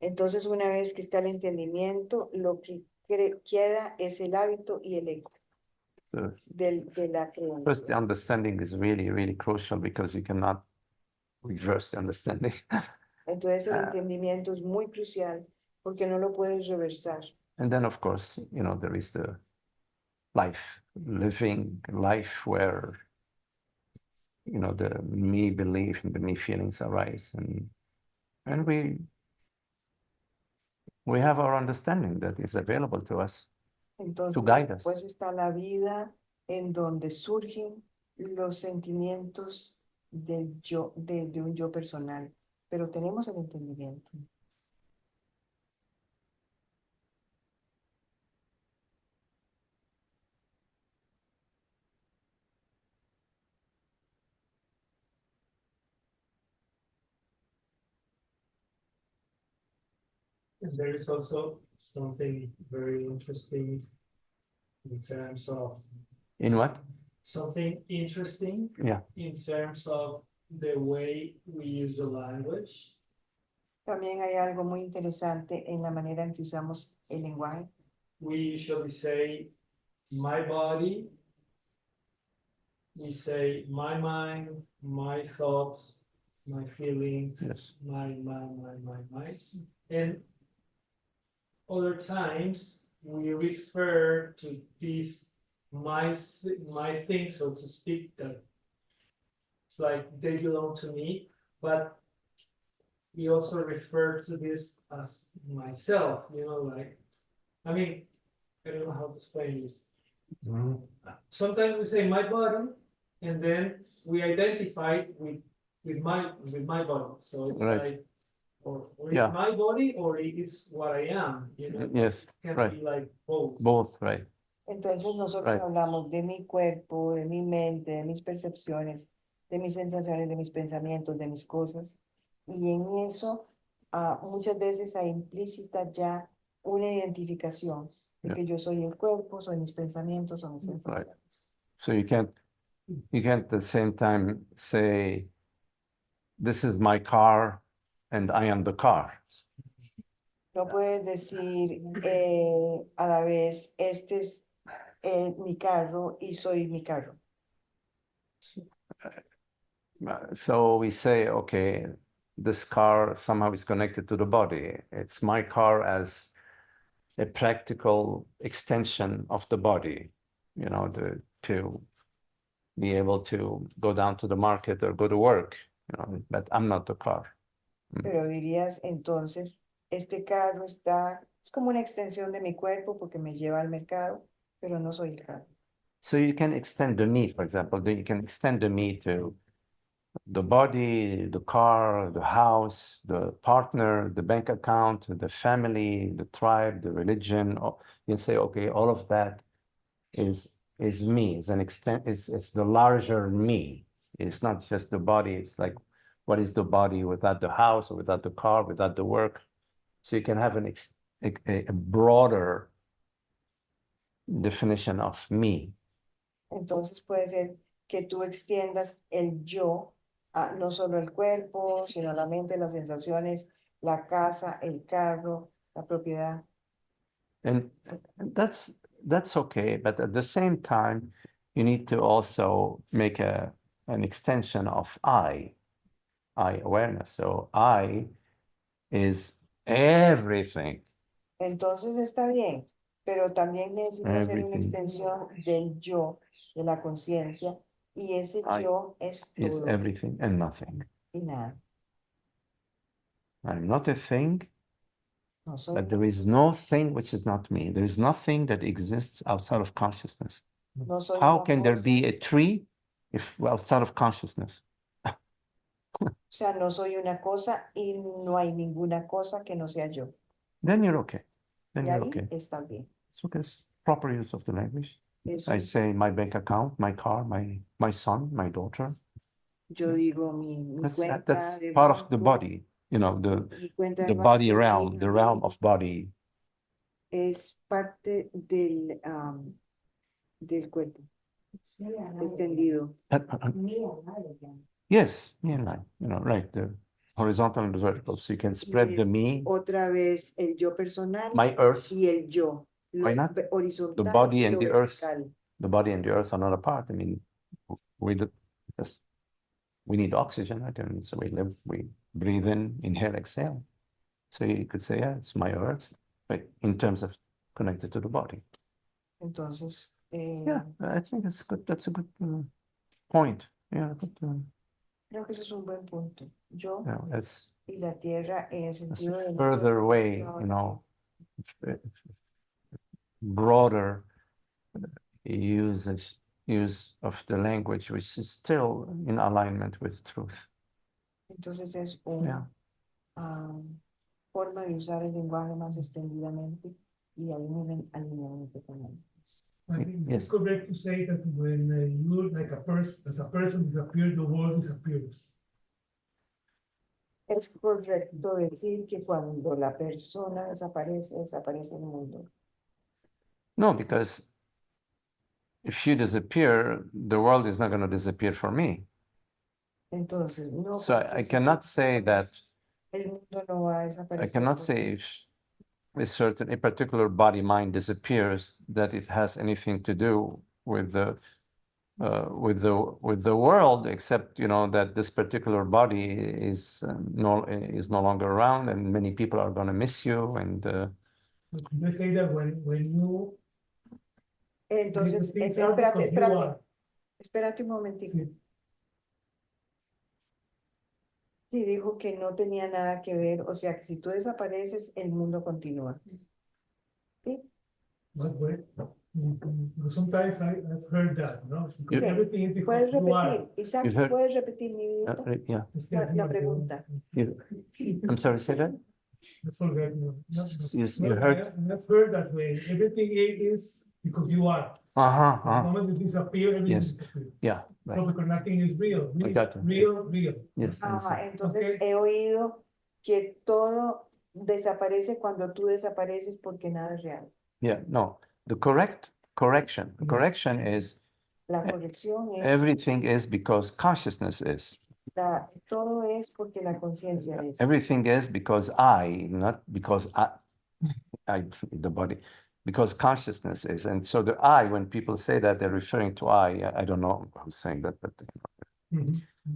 Entonces, una vez que está el entendimiento, lo que queda es el hábito y el eco So de la first, the creencia. understanding is really, really crucial because you cannot reverse the understanding. Entonces, el entendimiento es muy crucial porque no lo puedes reversar. And then, of course, you know, there is the life, living life where, you know, the me belief and the me feelings arise, and we have our understanding that is available to us Entonces, to guide después us. está la vida en donde surgen los sentimientos del yo, de un yo personal, pero tenemos el entendimiento. And there is also something very interesting in terms of In what? something interesting Yeah. in terms of the way we use the language. También hay algo muy interesante en la manera en que usamos el lenguaje. We usually say my body, we say my mind, my thoughts, my feelings, Yes. my. And other times we refer to these my things, so to speak, that it's like they belong to me, but we also refer to this as myself, you know, like, I mean, I don't know how to explain this. Sometimes we say my body, and then we identify it with my body. So it's Right. like, or Yeah. it's my body, or it's what I am, you know. Yes, It can't right. be like both. Both, right. Entonces nosotros Right. hablamos de mi cuerpo, de mi mente, de mis percepciones, de mis sensaciones, de mis pensamientos, de mis cosas. Y en eso muchas veces hay implícita ya una identificación de Yeah. que yo soy el cuerpo, soy mis pensamientos, son mis Right. sensaciones. So you can't at the same time say, this is my car and I am the car. No puedes decir a la vez, este es mi carro y soy mi carro. So we say, okay, this car somehow is connected to the body. It's my car as a practical extension of the body, you know, to be able to go down to the market or go to work, you know, but I'm not the car. Pero dirías entonces, este carro es como una extensión de mi cuerpo porque me lleva al mercado, pero no soy el carro. So you can extend the me, for example, you can extend the me to the body, the car, the house, the partner, the bank account, the family, the tribe, the religion. You can say, okay, all of that is me, is an extent, it's the larger me. It's not just the body. It's like, what is the body without the house or without the car, without the work? So you can have a broader definition of me. Entonces puede ser que tú extiendas el yo a no solo el cuerpo, sino la mente, las sensaciones, la casa, el carro, la propiedad. And that's okay, but at the same time, you need to also make an extension of I awareness. So I is everything. Entonces está bien, pero también necesita hacer una Everything. extensión del yo, de la conciencia, y ese I yo es is todo everything and nothing. y nada. I'm not a thing, No soy but there is no thing which is not me. There is nothing that exists outside of consciousness. no soy How una can there cosa, be a tree if outside of consciousness? o sea, no soy una cosa y no hay ninguna cosa que no sea yo. Then you're okay. Then Y you're ahí okay. está bien. It's okay. It's proper use of the language. Eso I es. say my bank account, my car, my son, my daughter. Yo digo mi That's cuenta de part of the banco, body, you know, mi cuenta the de body banco, mi realm, hija, the mi realm hijo, of body. es parte del cuerpo extendido. Yes, me and line, you know, right, the horizontal and the vertical. So you can Y spread the es me, otra vez el yo personal my earth, y el yo, Why not? horizontal the body y and lo the earth. vertical. The body and the earth are not apart. I mean, yes, we need oxygen, right? And so we live, we breathe in, inhale, exhale. So you could say, yeah, it's my earth, but in terms of connected to the body. Entonces, Yeah, I think that's good. That's a good point. Yeah, good, creo que eso es un buen punto. Yo yeah, that's y la tierra en el a sentido del further cuerpo way, pegado a you la know, broader use of the language, which is still in alignment with truth. tierra. Entonces es Yeah. una forma de usar el lenguaje más extendidamente y ahí en alineamiento con él. I think it's Yes. correct to say that when you, like a person, as a person disappears, the world disappears. Es correcto decir que cuando la persona desaparece, desaparece el mundo. No, because if you disappear, the world is not going to disappear for me. Entonces, no. So porque I si cannot tú say that, desapareces, el mundo no va a I desaparecer. cannot por say ti. if a particular body mind disappears, that it has anything to do with the world, except you know that this particular body is no longer around, and many people are going to miss you. And They say that when you Entonces, things out because you are. espérate un momentico. Sí. Sí, dijo que no tenía nada que ver, o sea, que si tú desapareces, el mundo continúa. ¿Sí? Not great. Sometimes I've heard that, no? Because Okay. everything is because Puedes you are. repetir, Isaac, You've heard- puedes repetir mi vida, yeah, la pregunta. I'm sorry, say that. I forget. You heard. I've heard that way. Everything is because you are. The moment you disappear, everything Yes. disappears. Yeah, right. No, because nothing is real. I got you. Real. Yes. Ajá, entonces Okay. he oído que todo desaparece cuando tú desapareces porque nada es real. Yeah, no. The correction is La corrección es, everything is because consciousness is. todo es porque la conciencia es. Everything is because not because the body, because consciousness is. And so the I, when people say that, they're referring to I don't know who's saying that, but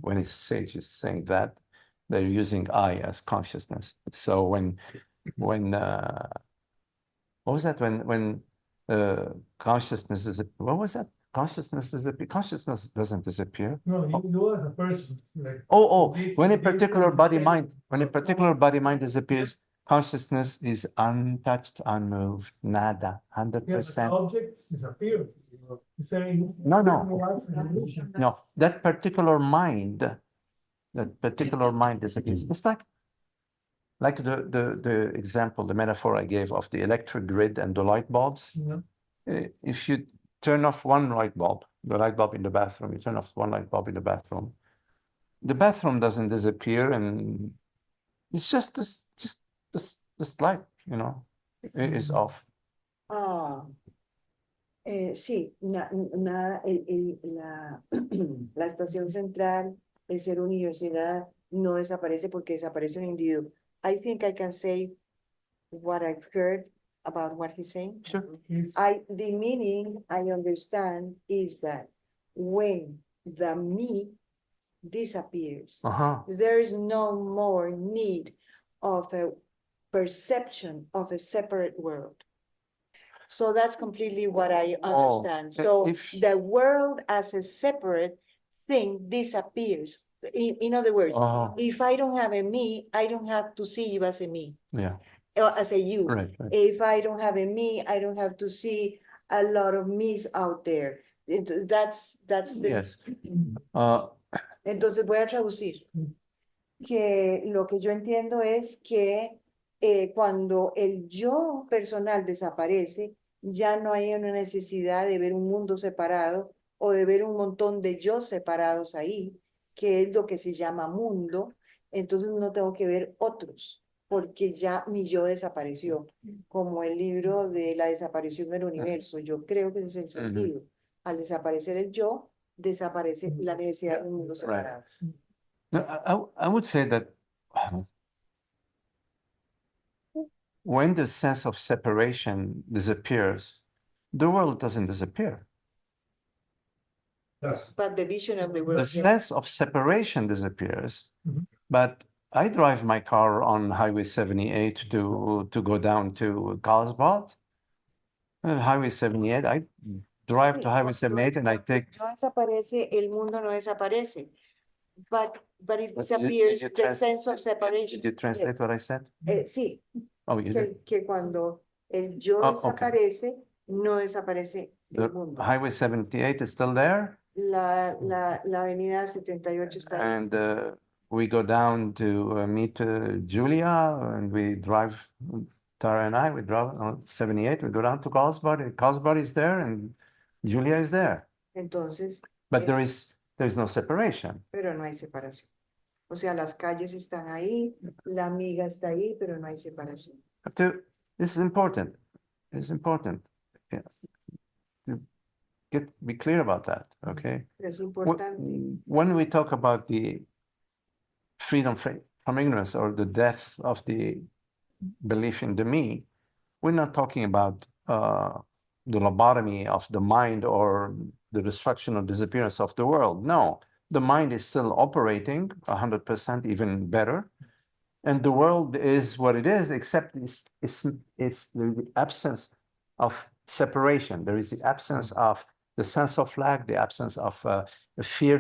when a sage is saying that, they're using I as consciousness. So when what was that? When consciousness is, what was that? Consciousness doesn't disappear. No, you as a person, like. Oh, this- when a this particular is body the- mind, when a particular body mind disappears, consciousness is untouched, unmoved, nada, Yeah, but the 100%. objects disappear. It's saying. No. What's an illusion? No, that particular mind disappears. It's like the example, the metaphor I gave of the electric grid and the light bulbs. Yeah. If you turn off one light bulb, the light bulb in the bathroom, you turn off one light bulb in the bathroom doesn't disappear, and it's just this light, is off. Ah, sí, nada, la estación central, el ser universidad no desaparece porque desaparece un individuo. I think I can say what I've heard about what he's saying. Sure. The meaning I understand is that when the me disappears, there is no more need of a perception of a separate world. So that's completely what I understand. So the world as a separate thing disappears. In other words, if I don't have a me, I don't have to see you as a me. Yeah. Or as a you. Right. If I don't have a me, I don't have to see a lot of me's out there. That's the. Yes. Entonces voy a traducir. Que lo que yo entiendo es que cuando el yo personal desaparece, ya no hay una necesidad de ver un mundo separado o de ver un montón de yo separados ahí, que es lo que se llama mundo. Entonces no tengo que ver otros, porque ya mi yo desapareció, como el libro de la desaparición del universo. Yo creo que ese es el sentido. Al desaparecer el yo, desaparece la necesidad de un mundo separado. No, I would say that when the sense of separation disappears, the world doesn't disappear. Yes. But the vision of the world. The sense of separation disappears, but I drive my car on Highway 78 to go down to Carlsbad. Highway 78, I drive to Highway 78 and I take. No desaparece, el mundo no desaparece. But it disappears the sense of separation. Did you translate what I said? Sí. Oh, you did? Que cuando el yo desaparece, no desaparece el mundo. Highway 78 is still there. La avenida 78 está ahí. And we go down to meet Julia, and we drive, Tara and I, we drive on 78, we go down to Carlsbad. Carlsbad is there, and Julia is there. Entonces. But there is no separation. Pero no hay separación. O sea, las calles están ahí, la amiga está ahí, pero no hay separación. This is important. It's important. Yeah. Be clear about that, okay? Es importante. When we talk about the freedom from ignorance or the death of the belief in the me, we're not talking about the lobotomy of the mind or the destruction or disappearance of the world. No, the mind is still operating 100%, even better. And the world is what it is, except it's the absence of separation. There is the absence of the sense of lack, the absence of fear,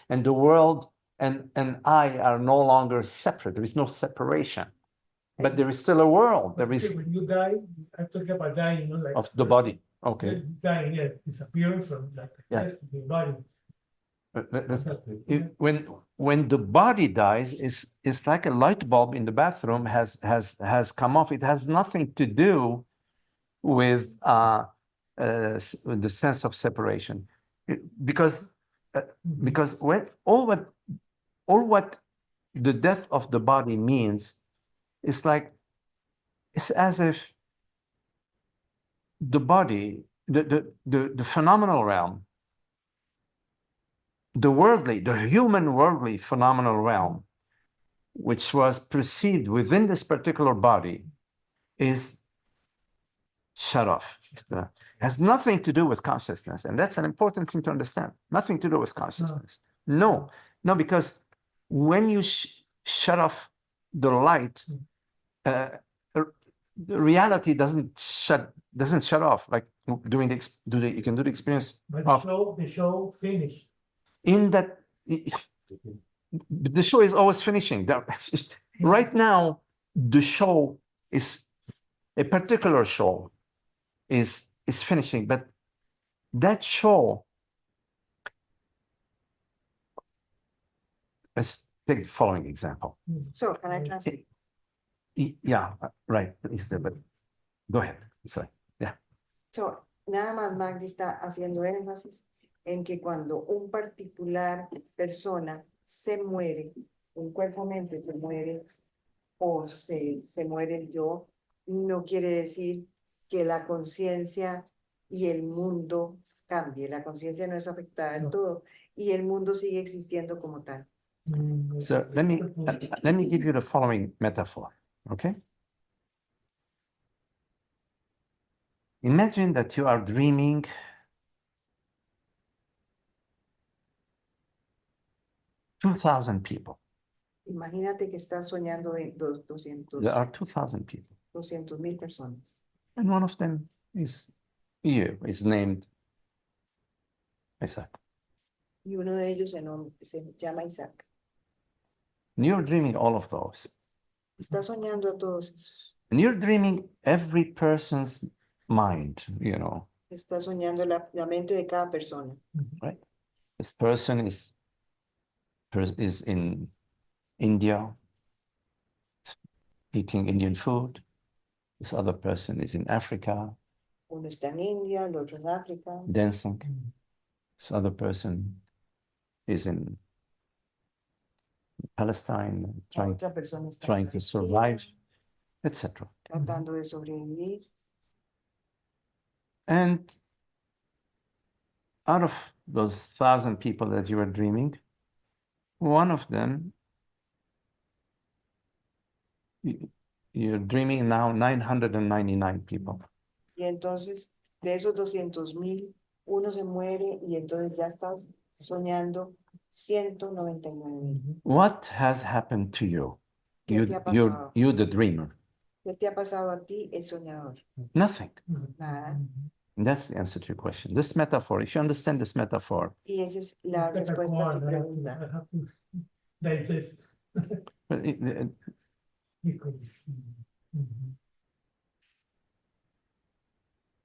and the world and I are no longer separate. There is no separation, but there is still a world. There is. When you die, I'm talking about dying, like. Of the body. Okay. Dying, yeah, disappearing from like the rest of the body. When the body dies, it's like a light bulb in the bathroom has come off. It has nothing to do with the sense of separation, because when all what the death of the body means, it's as if the body, the phenomenal realm, the human worldly phenomenal realm, which was perceived within this particular body, is shut off. Has nothing to do with consciousness. And that's an important thing to understand. Nothing to do with consciousness. No, because when you shut off the light, the reality doesn't shut off. Like doing you can do the experience But of the show finished. in that the show is always finishing. Right now, the show is a particular show is finishing, but that show, let's take the following example. So, can I translate? Yeah, right, but go ahead. Sorry. Yeah. So, nada más Magdi está haciendo énfasis en que cuando un particular persona se muere, un cuerpo-mente se muere o se muere el yo, no quiere decir que la conciencia y el mundo cambie. La conciencia no es afectada del todo y el mundo sigue existiendo como tal. So let me give you the following metaphor, okay? Imagine that you are dreaming $2,000 people. Imagínate que estás soñando en There are 2,000 people. 200,000 personas. And one of them is you, is named Isaac. Y uno de ellos se llama Isaac. And you're dreaming all of those. Está soñando a todos esos. And you're dreaming every person's mind, you know. Está soñando la mente de cada persona. Right? This person is in India, eating Indian food. This other person is in Africa, Uno está en India, el otro en África. dancing. This other person is in Palestine, La otra persona está trying en to Palestina, survive, etc. tratando de sobrevivir. And out of those 1,000 people that you were dreaming, one of them, you're dreaming now 999 people. Y entonces, de esos 200,000, uno se muere y entonces ya estás soñando 199,000. What has happened to you? ¿Qué te ha pasado? You the dreamer. ¿Qué te ha pasado a ti, el soñador? Nothing. Nada. And that's the answer to your question. This metaphor, if you understand this metaphor, Y esa es la respuesta a tu pregunta. I have to digest. but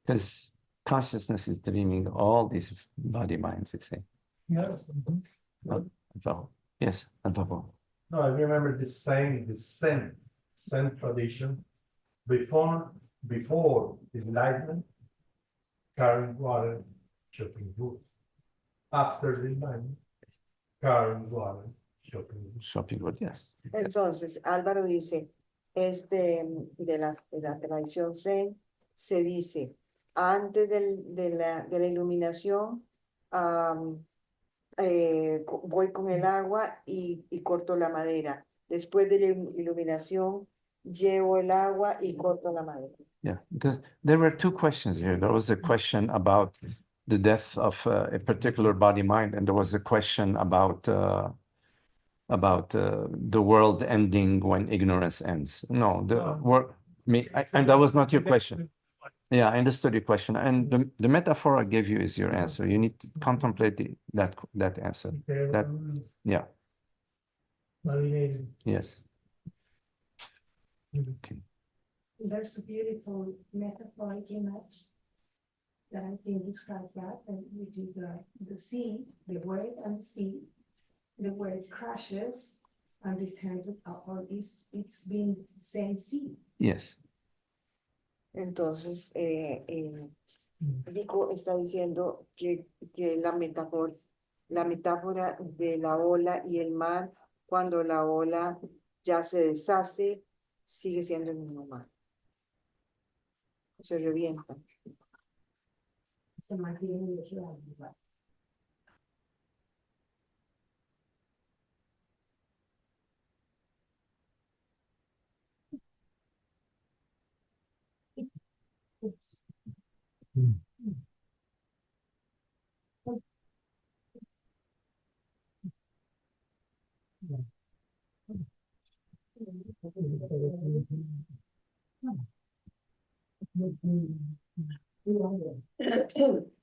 because consciousness is dreaming all these body minds, you see. Yeah. Yes, Advaita. No, I remember the same tradition. Before enlightenment, carrying water, chopping wood. After the enlightenment, carrying water, chopping wood. Shopping wood, yes. Entonces, Álvaro dice, de la tradición Zen, se dice, antes de la iluminación, voy con el agua y corto la madera. Después de la iluminación, llevo el agua y corto la madera. Yeah, because there were two questions here. There was a question about the death of a particular body mind, and there was a question about the world ending when ignorance ends. No, and that was not your question. Yeah, I understood your question, and the metaphor I gave you is your answer. You need to contemplate that answer. Yeah. Yes. Okay. There's a beautiful metaphoric image that I can describe that, and which is the sea, the wave and the sea. The wave crashes and returns or it's been the same sea. Yes. Entonces, Rico está diciendo que la metáfora de la ola y el mar, cuando la ola ya se deshace, sigue siendo el mismo mar. Se revienta. se mantienen vigilantes.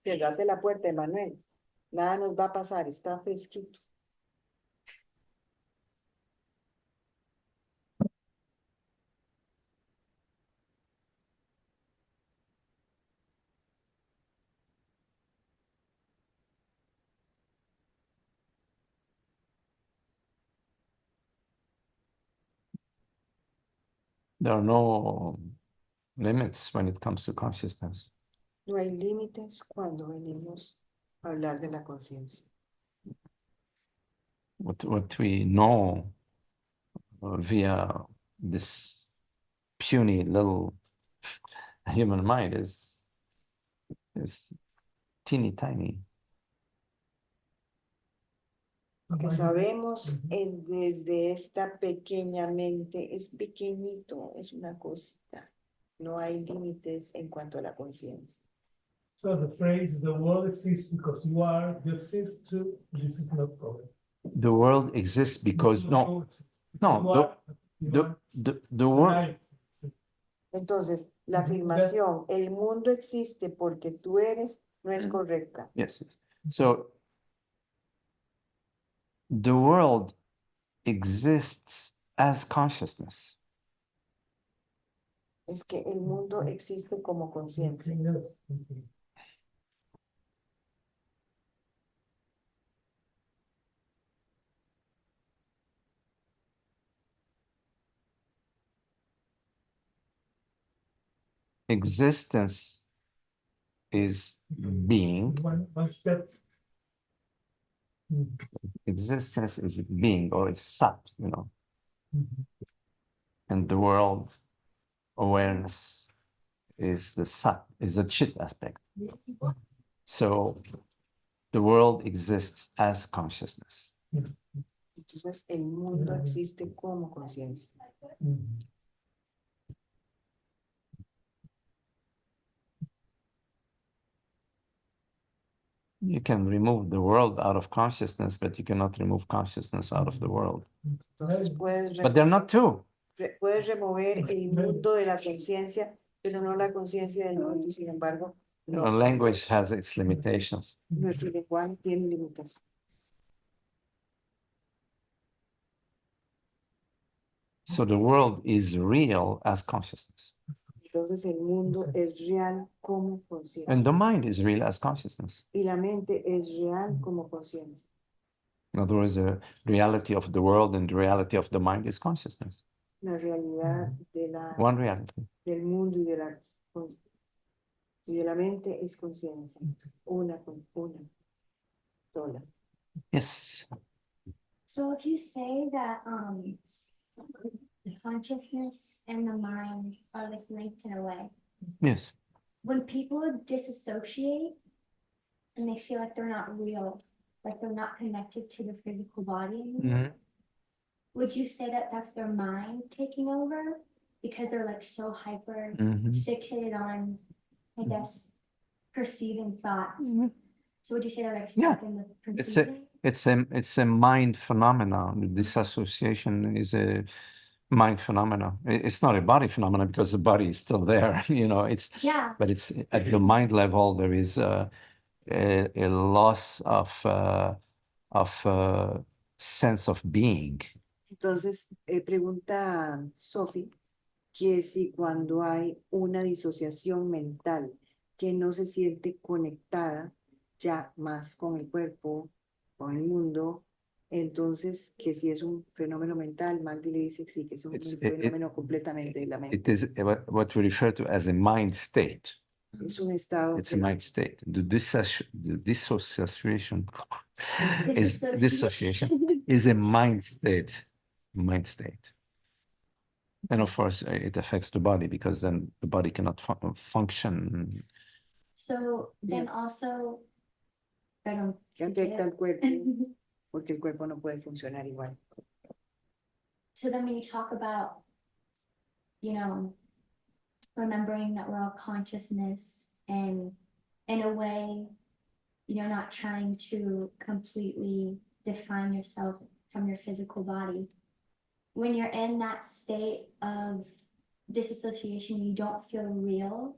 Cerrate la puerta, Emanuel. Nada nos va a pasar, está fresquito. There are no limits when it comes to consciousness. No hay límites cuando venimos a hablar de la conciencia. What we know via this puny little human mind is teeny tiny. Lo que sabemos desde esta pequeña mente es pequeñito, es una cosita. No hay límites en cuanto a la conciencia. So the phrase, the world exists because you are, you exist too, this is not correct. The world exists because no, the world. Entonces, la afirmación, el mundo existe porque tú eres, no es correcta. Yes. So the world exists as consciousness. Es que el mundo existe como conciencia. Existence is being. One step. Existence is being, or is sat, you know. And the world awareness is the sat, is the chit aspect. So the world exists as consciousness. Entonces, el mundo existe como conciencia. You can remove the world out of consciousness, but you cannot remove consciousness out of the world. Entonces, But they're not two. puedes remover el mundo de la conciencia, pero no la conciencia del mundo, y sin embargo, The no. language has its limitations. Nuestro lenguaje tiene limitaciones. So the world is real as consciousness. Entonces el mundo es real como conciencia. And the mind is real as consciousness. Y la mente es real como conciencia. In other words, the reality of the world and the reality of the mind is consciousness. La realidad de One reality. del mundo y de la mente es conciencia. Una sola. Yes. So if you say that the consciousness and the mind are like linked in a way, Yes. when people disassociate and they feel like they're not real, like they're not connected to the physical body anymore, would you say that that's their mind taking over because they're like so hyper fixated on, I guess, perceiving thoughts? So would you say they're like stuck in the perceiving? It's a mind phenomena. Disassociation is a mind phenomena. It's not a body phenomena because the body is still there, you know. But it's at the mind level. There is a loss of sense of being. Entonces, pregunta Sophie que si cuando hay una disociación mental que no se siente conectada ya más con el cuerpo, con el mundo, entonces que si es un fenómeno mental, Maldi le dice que sí, que es un fenómeno completamente de la mente. It is what we refer to as a mind state. Es un estado. It's a mind state. The dissociation is a mind state. Mind state. And of course, it affects the body because then the body cannot function So then also, perdón, Que si afecta quiere. al cuerpo, porque el cuerpo no puede funcionar igual. So then when you talk about, you know, remembering that we're all consciousness and in a way, you're not trying to completely define yourself from your physical body. When you're in that state of disassociation, you don't feel real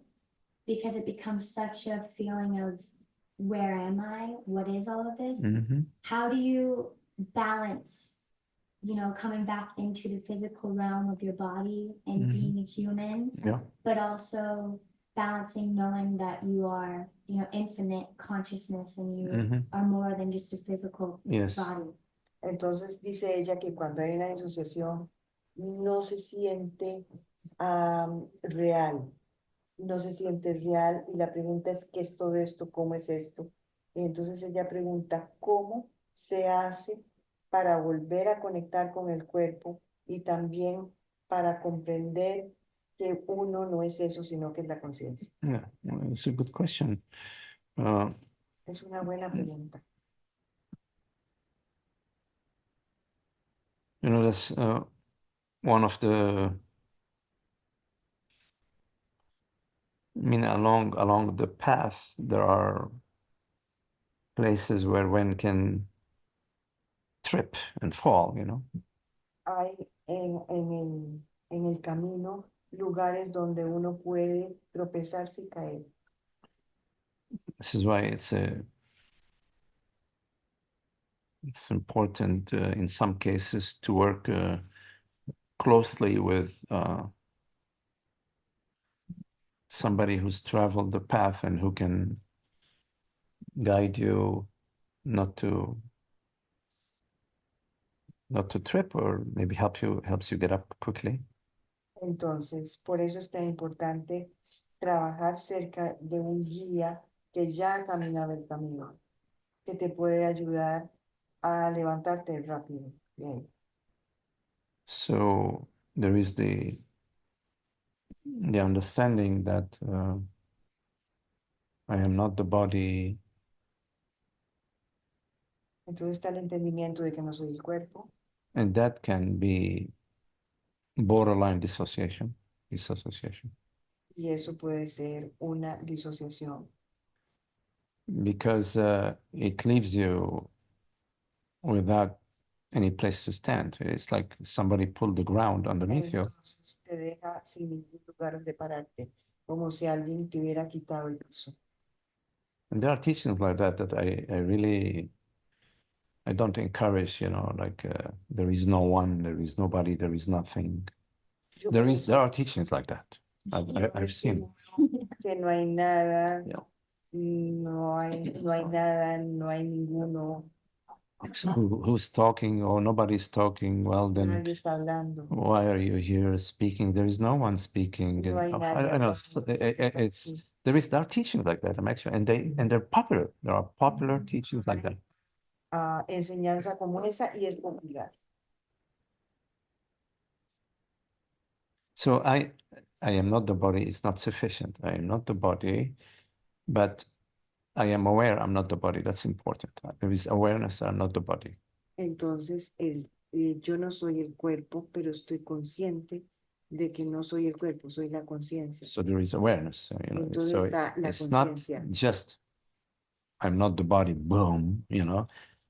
because it becomes such a feeling of where am I? What is all of this? Mhm. How do you balance, you know, coming back into the physical realm of your body and Mhm. being a human, Yeah. but also balancing knowing that you are, you know, infinite consciousness and you Mhm. are more than just a physical Yes. body. Entonces dice ella que cuando hay una disociación no se siente real, no se siente real y la pregunta es ¿qué es todo esto? ¿Cómo es esto? Y entonces ella pregunta ¿cómo se hace para volver a conectar con el cuerpo y también para comprender que uno no es eso, sino que es la conciencia? Yeah, well, it's a good question. Uh, Es una buena pregunta. you know, that's one of the, I mean, along the path, there are places where one can trip and fall, you know. Hay en el camino lugares donde uno puede tropezarse y caer. This is why it's important in some cases to work closely with somebody who's traveled the path and who can guide you not to trip, or maybe helps you get up quickly. Entonces, por eso es tan importante trabajar cerca de un guía que ya ha caminado el camino, que te puede ayudar a levantarte rápido de ahí. So there is the understanding that I am not the body, Entonces está el entendimiento de que no soy el cuerpo, and that can be borderline dissociation. y eso puede ser una disociación, Because it leaves you without any place to stand. It's like somebody pulled the ground underneath you. entonces te deja sin ningún lugar donde pararte, como si alguien te hubiera quitado el piso. And there are teachings like that I really, I don't encourage, you know, like there is no one, there is nobody, there is nothing. Yo There por is, eso there are teachings like that. no I've les seen. digo que no hay nada, Yeah. no hay nada, no hay ninguno, So who's talking or nobody's talking? Well, then nadie está hablando, why are you here speaking? There is no one speaking. no hay And nadie I know hablando. it's there are teachings like that. I'm actually, and they're popular. There are popular teachings like that. Enseñanza como esa y es popular. So I am not the body. It's not sufficient. I am not the body, but I am aware I'm not the body. That's important. There is awareness I'm not the body. Entonces, yo no soy el cuerpo, pero estoy consciente de que no soy el cuerpo, soy la conciencia. So there is awareness. You know, Entonces so está la it's not conciencia. just I'm not the body. Boom. You know,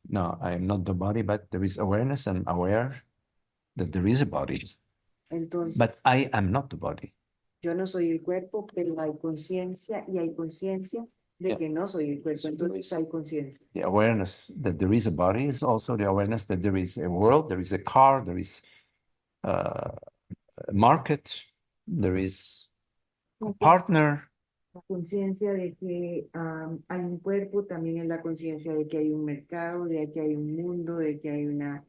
no, I am not the body, but there is awareness. I'm aware that there is a body, but Entonces, I am not the body. yo no soy el cuerpo, pero hay conciencia y hay conciencia de Yeah. que no soy el cuerpo. So there Entonces is- hay conciencia. The awareness that there is a body is also the awareness that there is a world, there is a car, there is a market, there is a partner. La conciencia de que hay un cuerpo, también es la conciencia de que hay un mercado, de que hay un mundo, de que hay una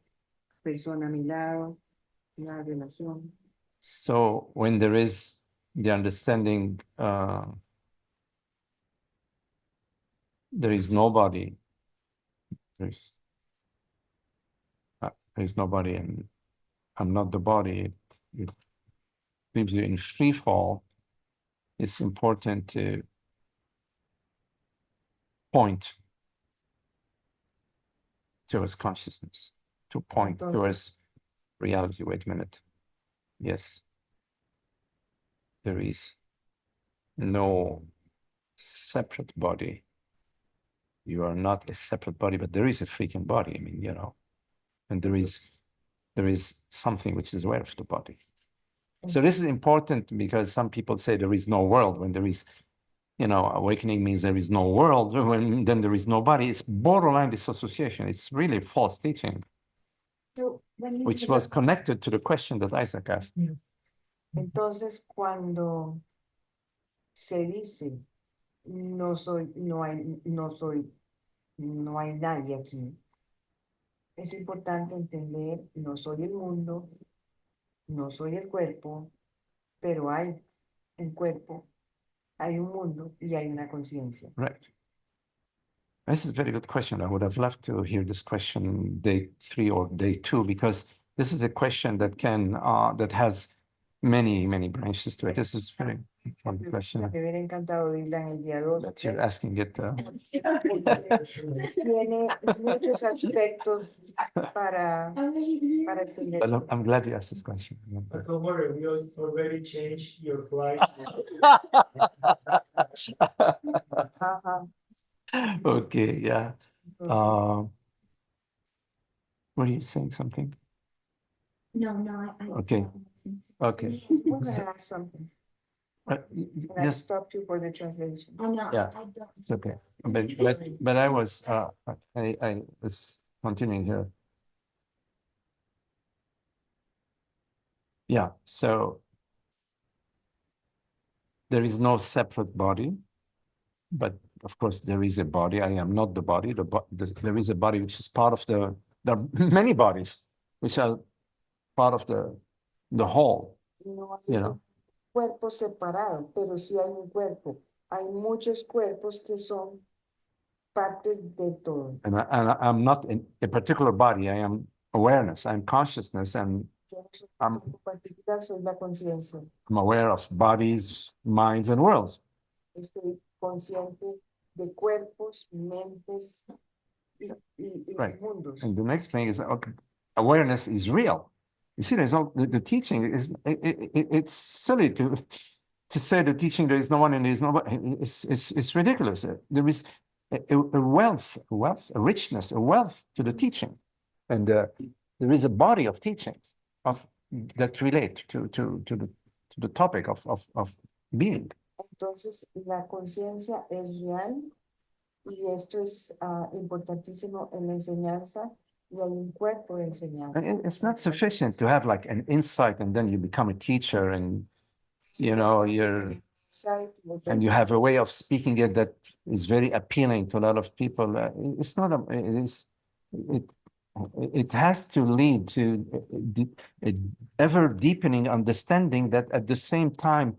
persona a mi lado, una relación. So when there is the understanding, there is nobody, there's nobody, and I'm not the body. It leaves you in free fall. It's important to point towards consciousness, to point Entonces- towards reality. Wait a minute. Yes. There is no separate body. You are not a separate body, but there is a freaking body. I mean, and there is something which is aware of the body. So this is important because some people say there is no world when there is, awakening means there is no world, when then there is no body. It's borderline disassociation. It's really false teaching, So when you which was connected to the question that Isaac asked. Entonces, cuando se dice no soy, no hay, no soy, no hay nadie aquí, es importante entender, no soy el mundo, no soy el cuerpo, pero hay un cuerpo, hay un mundo y hay una conciencia. Right. This is a very good question. I would have loved to hear this question day 3 or day 2, because this is a question that that has many branches to it. This is very important question Me hubiera encantado oírla en el día 2. that you're asking it. I'm sorry. Tiene muchos aspectos para extender. But I'm glad you asked this question. But don't worry, we already changed your flight. Ajá. Okay, yeah. Entonces, Were you saying something? No, I. Okay. that makes sense. Okay. we're gonna ask something. And I Yes, stopped you for the translation. Oh, no, Yeah. I don't. it's okay. But I was I was continuing here. Yeah, so there is no separate body, but of course there is a body. I am not the body. There is a body which is part of there are many bodies which are part of the whole. No hay You know. un cuerpo separado, pero sí hay un cuerpo. Hay muchos cuerpos que son partes del todo. And I'm not in a particular body. I am awareness. I'm consciousness, and Yo no soy Am- un cuerpo particular, soy la conciencia. I'm aware of bodies, minds, and worlds. Estoy consciente de cuerpos, mentes y Right. mundos. And the next thing is, okay, awareness is real. You see, there's all the teaching is it's silly to say the teaching there is no one and there is nobody. It's ridiculous. There is a wealth, a richness, a wealth to the teaching, and there is a body of teachings that relate to the topic of being. Entonces, la conciencia es real y esto es importantísimo en la enseñanza y hay un cuerpo de enseñanza. And it's not sufficient to have like an insight and then you become a teacher and you're and you have a way of speaking it that is very appealing to a lot of people. It's not it has to lead to a ever deepening understanding that at the same time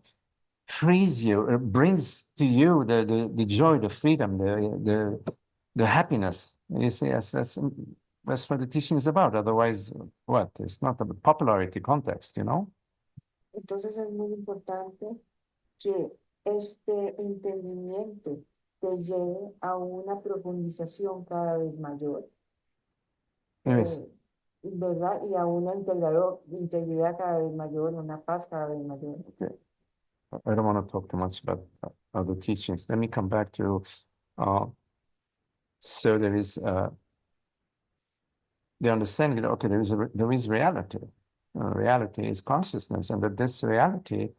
frees you, brings to you the joy, the freedom, the happiness. You see, that's what the teaching is about. Otherwise, what? It's not a popularity context, Entonces es muy importante que este entendimiento te lleve a una profundización cada vez mayor, Anyways, ¿verdad? Y a una integridad cada vez mayor, una paz cada vez mayor. okay. I don't want to talk too much about other teachings. Let me come back to, so there is the understanding that, okay, there is reality. Reality is consciousness, and that this reality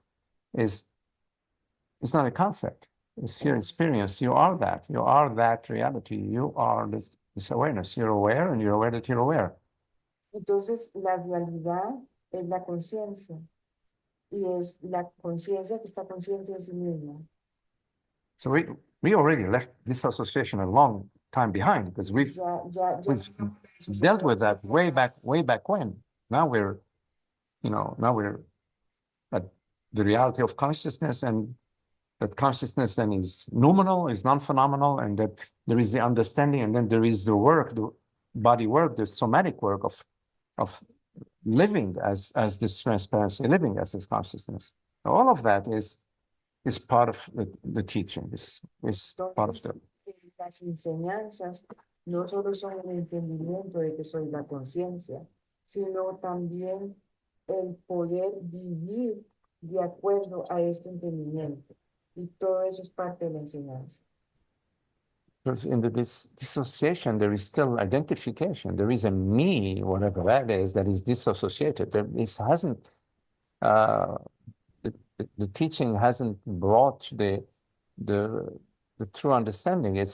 is not a concept. It's your experience. You are that reality. You are this awareness. You're aware, and you're aware that you're aware. Entonces, la realidad es la conciencia. Y es la conciencia que está consciente de sí misma. So we already left this association a long time behind because we've dealt with that way back when. Now we're at the reality of consciousness, and that consciousness then is noumenal, is non-phenomenal, and that there is the understanding, and then there is the work, the body work, the somatic work of living as this transparency, living as this consciousness. All of that is part of the teaching, is part of the las enseñanzas no solo son el entendimiento de que soy la conciencia, sino también el poder vivir de acuerdo a este entendimiento. Y todo eso es parte de la enseñanza. Because in the dissociation, there is still identification. There is a me, whatever that is disassociated. This hasn't, the teaching hasn't brought the true understanding. It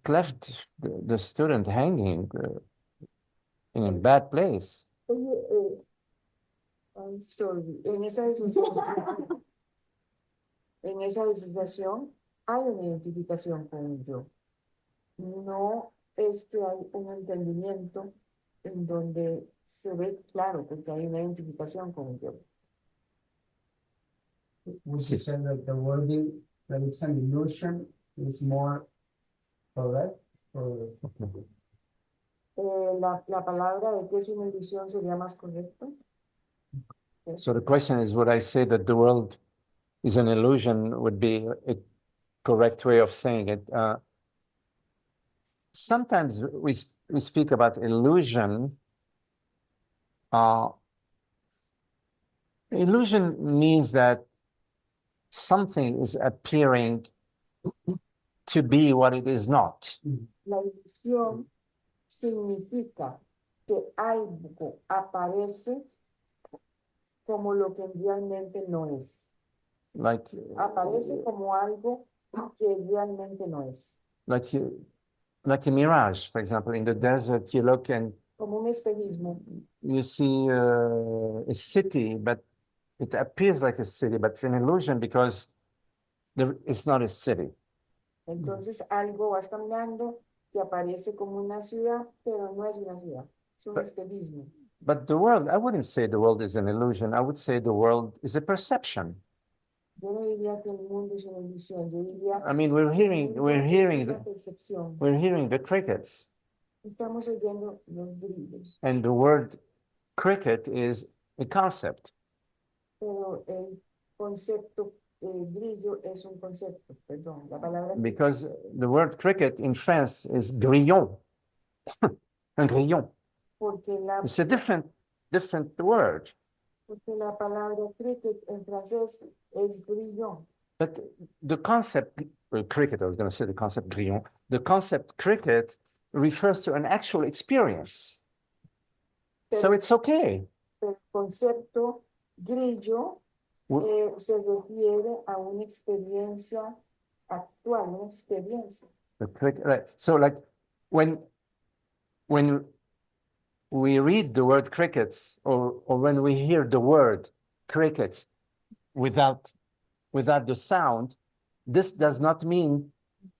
left the student hanging in a bad place. Oye, I'm sorry, en esa disociación hay una identificación con el yo. No es que hay un entendimiento en donde se ve claro porque hay una identificación con el yo. Would you say that the wording, that it's an illusion, is more correct? Or La palabra de que es una ilusión sería más correcto. So the question is, would I say that the world is an illusion would be a correct way of saying it. Sometimes we speak about illusion. Illusion means that something is appearing to be what it is not. La ilusión significa que algo aparece como lo que realmente no es. Like Aparece como algo que realmente no es. like a mirage, for example, in the desert, you look and Como un espejismo. you see a city, but it appears like a city, but it's an illusion because it's not a city. Entonces algo vas caminando que aparece como una ciudad, pero no es una ciudad. Es un espejismo. But the world, I wouldn't say the world is an illusion. I would say the world is a perception. Yo no diría que el mundo es una ilusión. Yo diría I mean, we're hearing una percepción. the crickets, Estamos oyendo los grillos, and the word cricket is a concept. pero el concepto grillo es un concepto, perdón, la palabra. Because the word cricket in France is grillon. Un grillon. Porque la, It's a different word. porque la palabra cricket en francés es grillon. But the concept, cricket, I was going to say the concept grillon, the concept cricket refers to an actual experience. So it's okay. El concepto grillo se refiere a una experiencia actual, una experiencia. The cricket, right. So like when we read the word crickets or when we hear the word crickets without the sound, this does not mean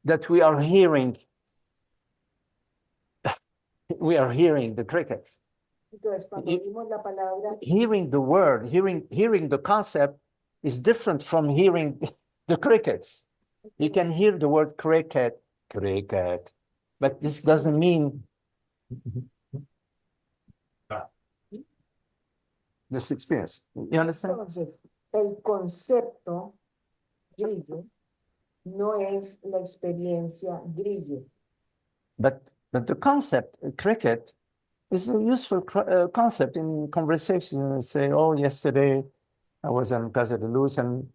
that we are hearing the crickets. Entonces, cuando oímos la palabra, Hearing the word, hearing the concept is different from hearing the crickets. You can hear the word cricket, but this doesn't mean this experience. You understand? entonces, el concepto grillo no es la experiencia grillo. But the concept cricket is a useful concept in conversation. Say, oh, yesterday I was in Casa de Luz and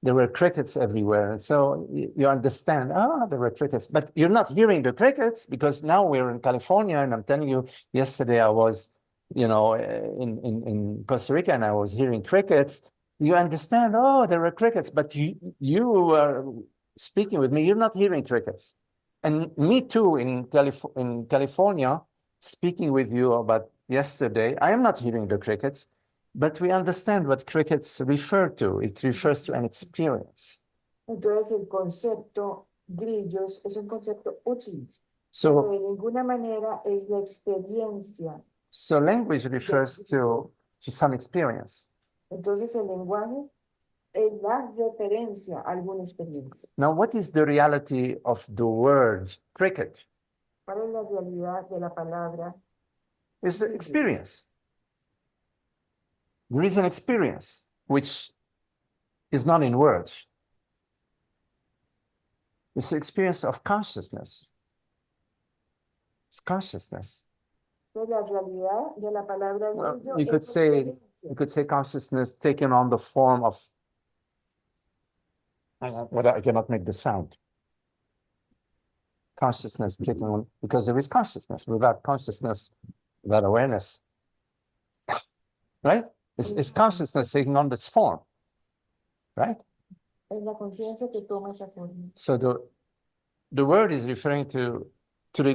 there were crickets everywhere. And so you understand, there were crickets. But you're not hearing the crickets because now we're in California and I'm telling you, yesterday I was, in Costa Rica and I was hearing crickets. You understand, there were crickets, but you are speaking with me, you're not hearing crickets. And me too, in California, speaking with you about yesterday, I am not hearing the crickets, but we understand what crickets refer to. It refers to an experience. Entonces, el concepto grillos es un concepto útil. So, de ninguna manera es la experiencia. So language refers to some experience. Entonces, el lenguaje es la referencia a alguna experiencia. Now, what is the reality of the word cricket? ¿Cuál es la realidad de la palabra? It's the experience. There is an experience which is not in words. It's the experience of consciousness. It's consciousness. De la realidad de la palabra Well, brillo you could es say experiencia. you could say consciousness taking on the form of. Well, I cannot make the sound. Consciousness taking on, because there is consciousness. Without consciousness, without awareness, right? It's consciousness taking on this form, right? Es la conciencia que toma esa forma. So the word is referring to an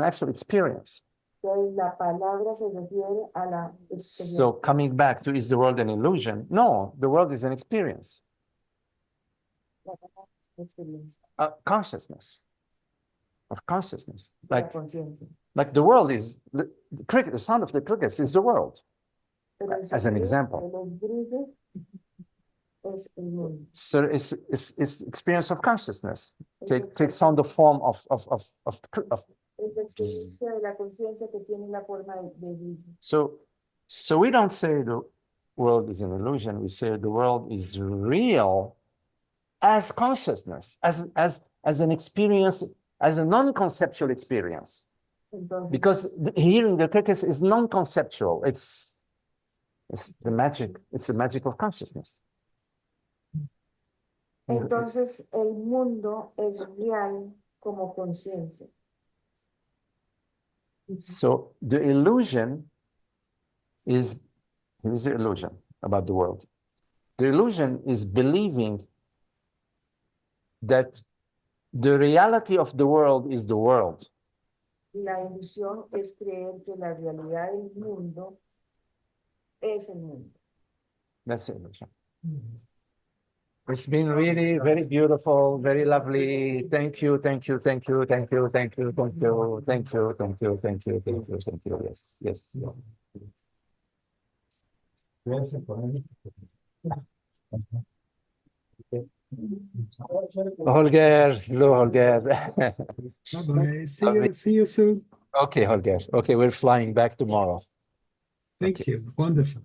actual experience. Entonces, la palabra se refiere a la experiencia. So coming back to, is the world an illusion? No, the world is an experience. Experiencia, Consciousness. Of consciousness. la Like conciencia. the world is the cricket, the sound of the crickets is the world. Pero el As an sonido example. de los grillos es el mundo. So it's experience of consciousness. Es Takes on the form of Es la experiencia de la conciencia que tiene la forma de brillo. so we don't say the world is an illusion, we say the world is real as consciousness, as an experience, as a non-conceptual experience. Entonces, Because hearing the crickets is non-conceptual. It's the magic of consciousness. entonces el mundo es real como conciencia. So the illusion is, here's the illusion about the world. The illusion is believing that the reality of the world is the world. La ilusión es creer que la realidad del mundo es el mundo. That's the illusion. It's been really very beautiful, very lovely. Thank you, thank you, thank you, thank you, thank you, thank you, thank you, thank you, thank you, thank you, thank you. Yes, yes. Holger, hello, Holger. Bye-bye. See you soon. Okay, Holger. Okay, we're flying back tomorrow. Thank you. Wonderful.